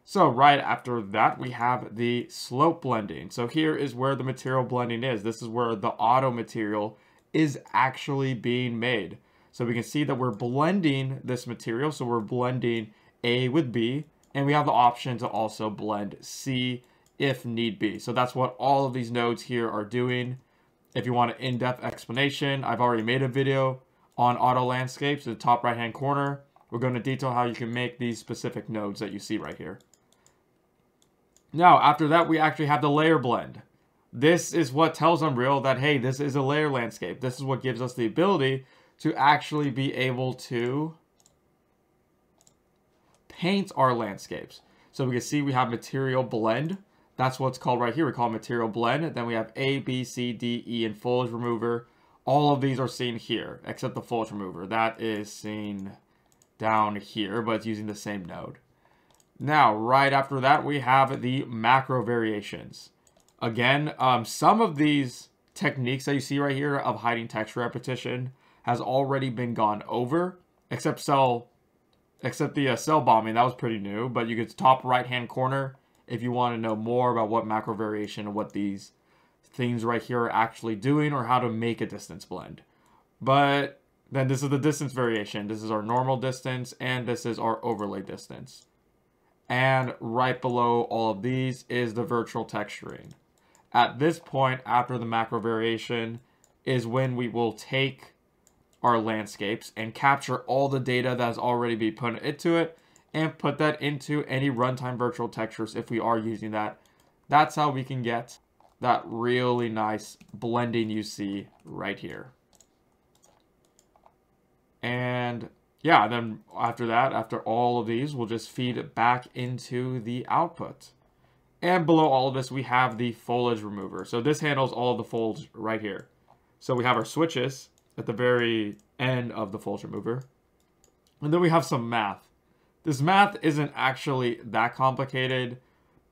So right after that, we have the slope blending. So here is where the material blending is. This is where the auto material is actually being made. So we can see that we're blending this material. So we're blending A with B, and we have the option to also blend C if need be. So that's what all of these nodes here are doing. If you want an in-depth explanation, I've already made a video on auto landscapes in the top right-hand corner. We're going to detail how you can make these specific nodes that you see right here. Now, after that, we actually have the layer blend. This is what tells Unreal that, hey, this is a layer landscape. This is what gives us the ability to actually be able to paint our landscapes. So we can see we have material blend. That's what's called right here. We call it material blend. Then we have A, B, C, D, E, and foliage remover. All of these are seen here, except the foliage remover. That is seen down here, but it's using the same node. Now, right after that, we have the macro variations. Again, some of these techniques that you see right here of hiding texture repetition has already been gone over, except the cell bombing. That was pretty new, but you get top right-hand corner if you want to know more about what macro variation and what these things right here are actually doing or how to make a distance blend. But then this is the distance variation. This is our normal distance, and this is our overlay distance. And right below all of these is the virtual texturing. At this point, after the macro variation, is when we will take our landscapes and capture all the data that has already been put into it and put that into any runtime virtual textures if we are using that. That's how we can get that really nice blending you see right here. And yeah, then after that, after all of these, we'll just feed it back into the output. And below all of this, we have the foliage remover. So this handles all of the foliage right here. So we have our switches at the very end of the foliage remover. And then we have some math. This math isn't actually that complicated.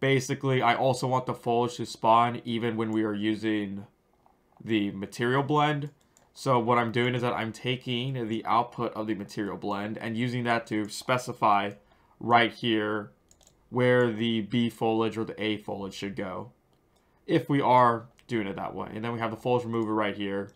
basically, I also want the foliage to spawn even when we are using the material blend. So what I'm doing is that I'm taking the output of the material blend and using that to specify right here where the B foliage or the A foliage should go, if we are doing it that way. And then we have the foliage remover right here,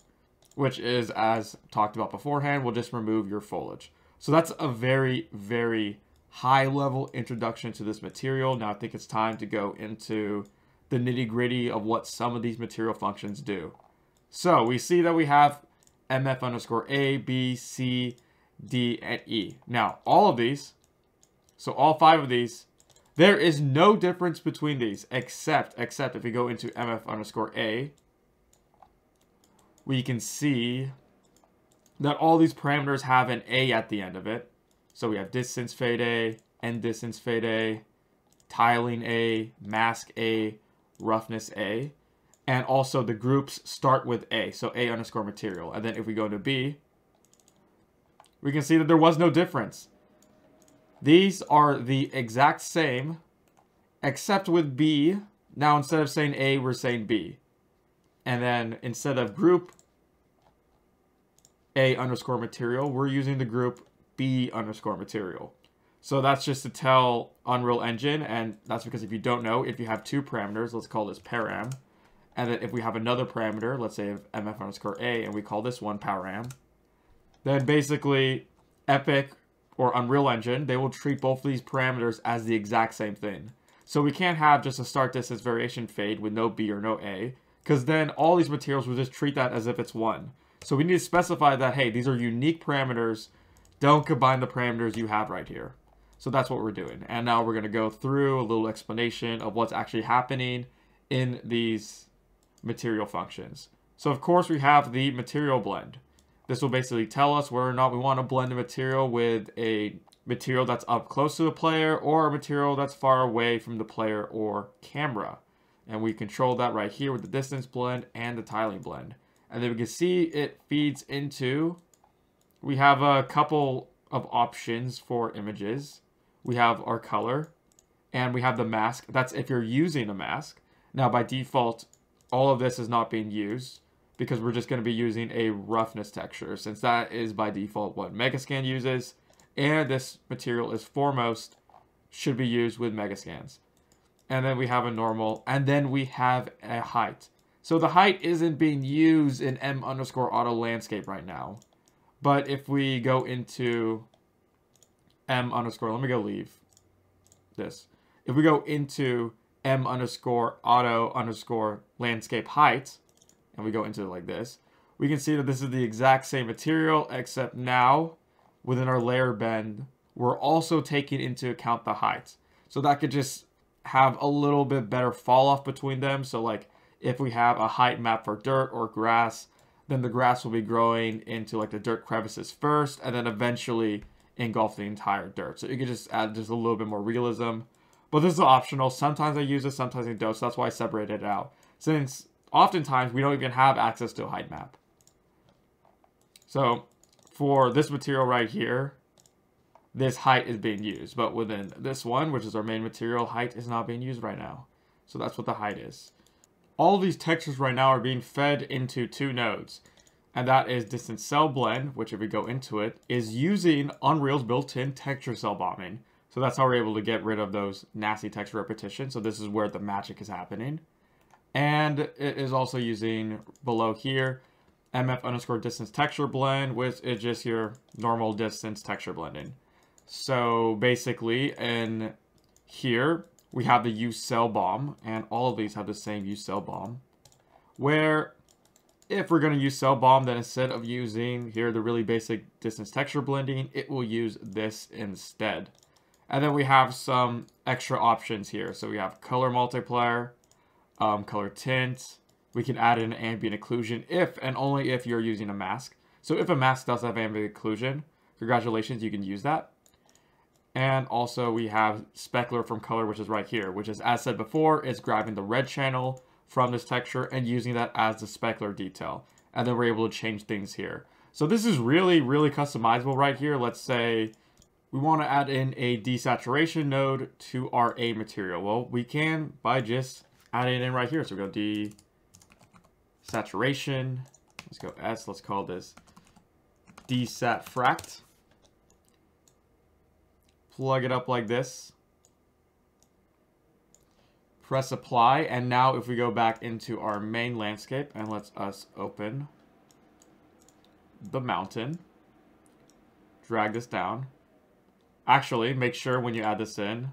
which is, as talked about beforehand, will just remove your foliage. So that's a very, very high level introduction to this material. Now I think it's time to go into the nitty gritty of what some of these material functions do. So we see that we have MF underscore A, B, C, D, and E. Now all of these, so all 5 of these, there is no difference between these except if we go into MF underscore A, we can see that all these parameters have an A at the end of it. So we have distance fade A, end distance fade A, tiling A, mask A, roughness A. And also the groups start with A, so A underscore material. And then if we go to B, we can see that there was no difference. These are the exact same, except with B. Now instead of saying A, we're saying B. And then instead of group A underscore material, we're using the group B underscore material. So that's just to tell Unreal Engine, and that's because if you don't know, if you have 2 parameters, let's call this param, and then if we have another parameter, let's say MF underscore A, and we call this one param, then basically Epic or Unreal Engine, they will treat both of these parameters as the exact same thing. So we can't have just a start distance variation fade with no B or no A, because then all these materials will just treat that as if it's one. So we need to specify that, hey, these are unique parameters. Don't combine the parameters you have right here. So that's what we're doing. And now we're going to go through a little explanation of what's actually happening in these material functions. So of course we have the material blend. This will basically tell us whether or not we want to blend a material with a material that's up close to the player or a material that's far away from the player or camera. And we control that right here with the distance blend and the tiling blend. And then we can see it feeds into, we have a couple of options for images. We have our color and we have the mask. That's if you're using a mask. Now by default, all of this is not being used, because we're just going to be using a roughness texture, since that is by default what Megascan uses, and this material is foremost should be used with Megascans. And then we have a normal, and then we have a height. So the height isn't being used in M underscore auto landscape right now. But if we go into M underscore, let me go leave this. If we go into M underscore auto underscore landscape height, and we go into it like this, we can see that this is the exact same material, except now within our layer bend, we're also taking into account the height. So that could just have a little bit better fall off between them. So like if we have a height map for dirt or grass, then the grass will be growing into like the dirt crevices first, and then eventually engulf the entire dirt. So you can just add just a little bit more realism. But this is optional. Sometimes I use it, sometimes I don't. So that's why I separated it out, since oftentimes we don't even have access to a height map. So for this material right here, this height is being used. But within this one, which is our main material, height is not being used right now. So that's what the height is. All of these textures right now are being fed into 2 nodes. And that is distance cell blend, which if we go into it, is using Unreal's built-in texture cell bombing. So that's how we're able to get rid of those nasty texture repetitions. So this is where the magic is happening. And it is also using below here MF underscore distance texture blend, which is just your normal distance texture blending. So basically in here we have the use cell bomb, and all of these have the same use cell bomb, where if we're going to use cell bomb, then instead of using here the really basic distance texture blending, it will use this instead. And then we have some extra options here. So we have color multiplier, color tint. We can add an ambient occlusion if and only if you're using a mask. So if a mask does have ambient occlusion, congratulations, you can use that. And also we have specular from color, which is right here, which is, as said before, is grabbing the red channel from this texture and using that as the specular detail. And then we're able to change things here. So this is really, really customizable right here. Let's say we want to add in a desaturation node to our A material. Well, we can by just adding it in right here. So we go desaturation. Let's go S. Let's call this desatfract. Plug it up like this. Press apply. And now if we go back into our main landscape and let's us open the mountain. Drag this down. Actually, make sure when you add this in,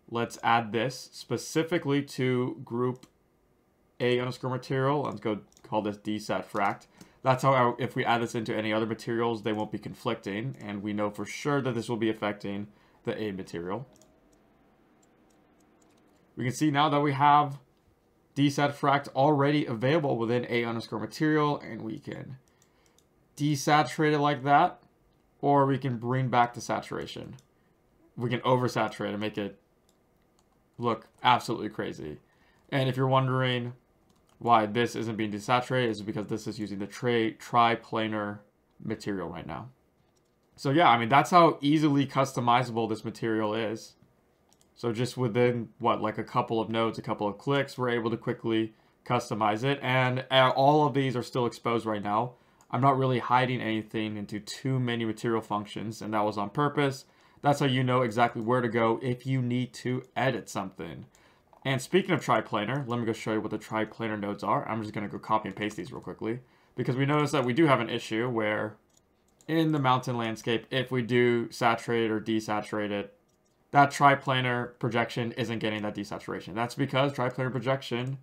let's add this specifically to group A underscore material. Let's go call this desatfract. That's how, if we add this into any other materials, they won't be conflicting. And we know for sure that this will be affecting the A material. We can see now that we have desatfract already available within A underscore material. And we can desaturate it like that. Or we can bring back the saturation. We can oversaturate and make it look absolutely crazy. And if you're wondering why this isn't being desaturated, it's because this is using the triplanar material right now. So yeah, I mean, that's how easily customizable this material is. So just within, what, like a couple of nodes, a couple of clicks, we're able to quickly customize it. And all of these are still exposed right now. I'm not really hiding anything into too many material functions, and that was on purpose. That's how you know exactly where to go if you need to edit something. And speaking of triplanar, let me go show you what the triplanar nodes are. I'm just going to go copy and paste these real quickly, because we notice that we do have an issue where in the mountain landscape, if we do saturate or desaturate it, that triplanar projection isn't getting that desaturation. That's because triplanar projection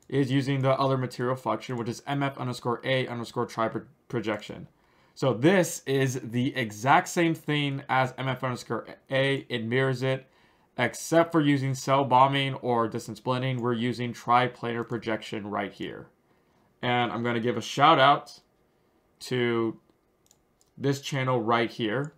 is using the other material function, which is mf underscore a underscore tri-projection. So this is the exact same thing as mf underscore a. It mirrors it, except for using cell bombing or distance blending. We're using triplanar projection right here. And I'm going to give a shout out to this channel right here.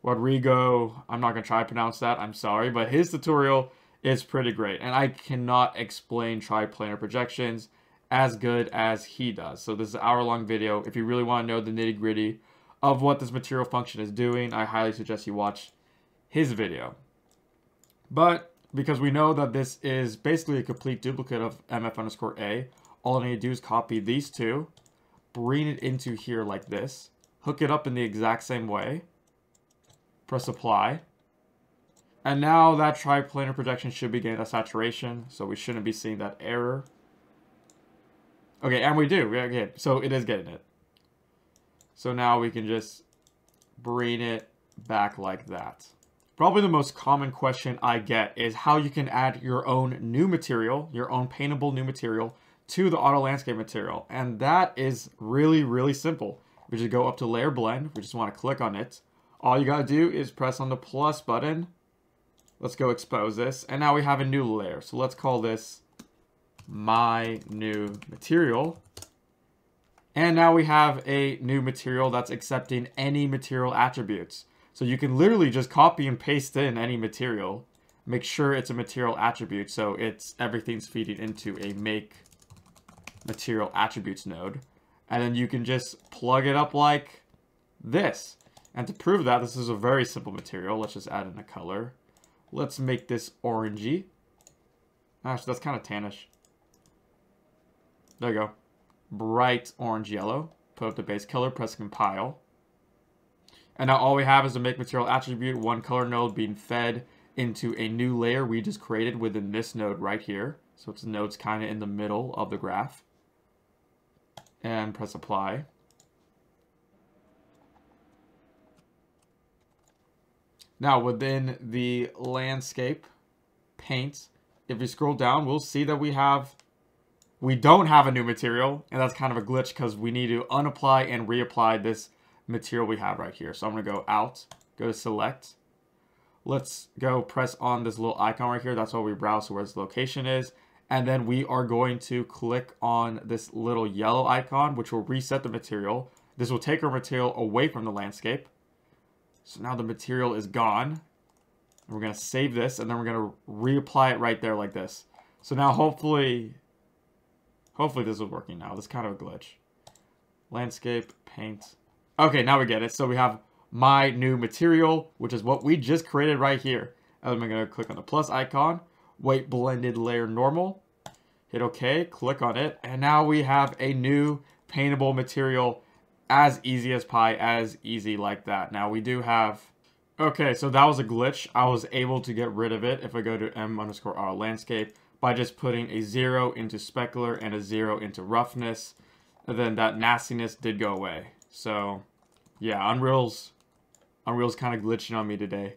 Rodrigo, I'm not going to try to pronounce that, I'm sorry, but his tutorial is pretty great. And I cannot explain triplanar projections as good as he does. So this is an hour-long video. If you really want to know the nitty-gritty of what this material function is doing, I highly suggest you watch his video. But because we know that this is basically a complete duplicate of mf underscore a, all I need to do is copy these two, bring it into here like this, hook it up in the exact same way, press apply. And now that triplanar projection should be getting that saturation, so we shouldn't be seeing that error. Okay, and we do. Okay, so it is getting it. So now we can just bring it back like that. Probably the most common question I get is how you can add your own new material, your own paintable new material, to the auto landscape material. And that is really, really simple. We just go up to layer blend. We just want to click on it. All you got to do is press on the plus button. Let's go expose this. And now we have a new layer. So let's call this my new material. And now we have a new material that's accepting any material attributes. So you can literally just copy and paste in any material. Make sure it's a material attribute. So everything's feeding into a make material attributes node. And then you can just plug it up like this. And to prove that, this is a very simple material. Let's just add in a color. Let's make this orangey. Actually, that's kind of tannish. There you go. Bright orange yellow. Put up the base color, press compile. And now all we have is a make material attribute, one color node being fed into a new layer we just created within this node right here. So its node's kind of in the middle of the graph. And press apply. Now within the landscape paint, if we scroll down, we'll see that we don't have a new material, and that's kind of a glitch because we need to unapply and reapply this material we have right here. So I'm going to go out, go to select. Let's go press on this little icon right here. That's what we browse to where its location is. And then we are going to click on this little yellow icon, which will reset the material. This will take our material away from the landscape. So now the material is gone. We're going to save this, and then we're going to reapply it right there like this. So now hopefully this is working now. This is kind of a glitch. Landscape, paint. Okay, now we get it. So we have my new material, which is what we just created right here. And I'm going to click on the plus icon, weight blended layer normal, hit OK, click on it, and now we have a new paintable material as easy as pie, as easy like that. Now we do have, okay, so that was a glitch. I was able to get rid of it if I go to M_auto landscape by just putting a 0 into specular and a 0 into roughness. And then that nastiness did go away. So yeah, Unreal's kind of glitching on me today.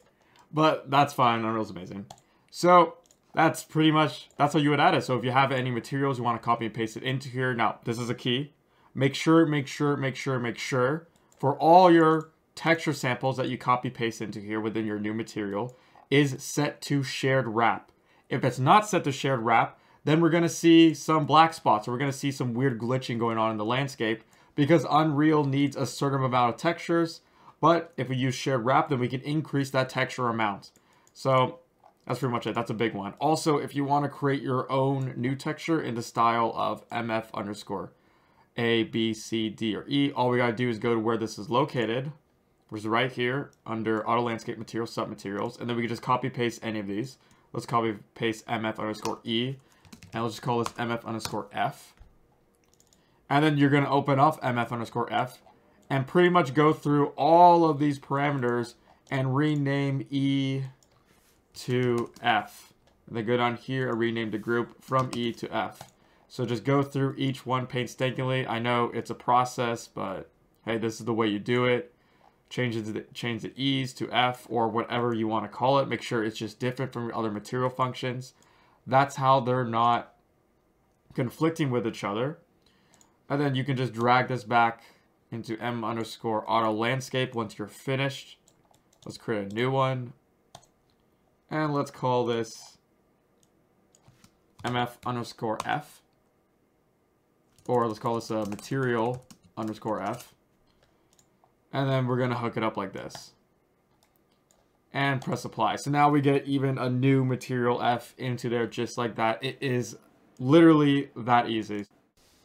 But that's fine, Unreal's amazing. So that's pretty much, that's how you would add it. So if you have any materials you want to copy and paste it into here. Now, this is a key. Make sure for all your texture samples that you copy paste into here within your new material is set to shared wrap. If it's not set to shared wrap, then we're going to see some black spots, or we're going to see some weird glitching going on in the landscape because Unreal needs a certain amount of textures. But if we use shared wrap, then we can increase that texture amount. So that's pretty much it. That's a big one. Also, if you want to create your own new texture in the style of MF_A, B, C, D, or E, all we got to do is go to where this is located, which is right here under Auto Landscape Materials, Submaterials, and then we can just copy paste any of these. Let's copy paste MF_E, and let's just call this MF_F. And then you're going to open up MF_F and pretty much go through all of these parameters and rename E to F. And then go down here and rename the group from E to F. So just go through each one painstakingly. I know it's a process, but hey, this is the way you do it. Change the E's to F or whatever you want to call it. Make sure it's just different from your other material functions. That's how they're not conflicting with each other. And then you can just drag this back into M_auto landscape once you're finished. Let's create a new one. And let's call this MF_F. Or let's call this a material_F. And then we're going to hook it up like this. And press apply. So now we get even a new material F into there just like that. It is literally that easy.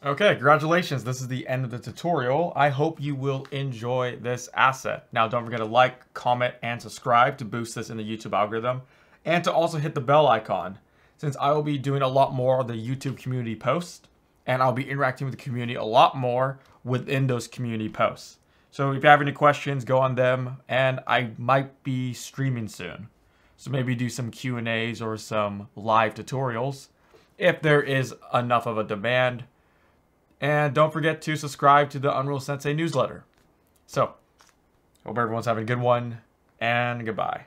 Okay, congratulations. This is the end of the tutorial. I hope you will enjoy this asset. Now, don't forget to like, comment, and subscribe to boost this in the YouTube algorithm. And to also hit the bell icon, since I will be doing a lot more of the YouTube community posts. And I'll be interacting with the community a lot more within those community posts. So if you have any questions, go on them. And I might be streaming soon. So maybe do some Q&As or some live tutorials if there is enough of a demand. And don't forget to subscribe to the Unreal Sensei newsletter. So, hope everyone's having a good one, and goodbye.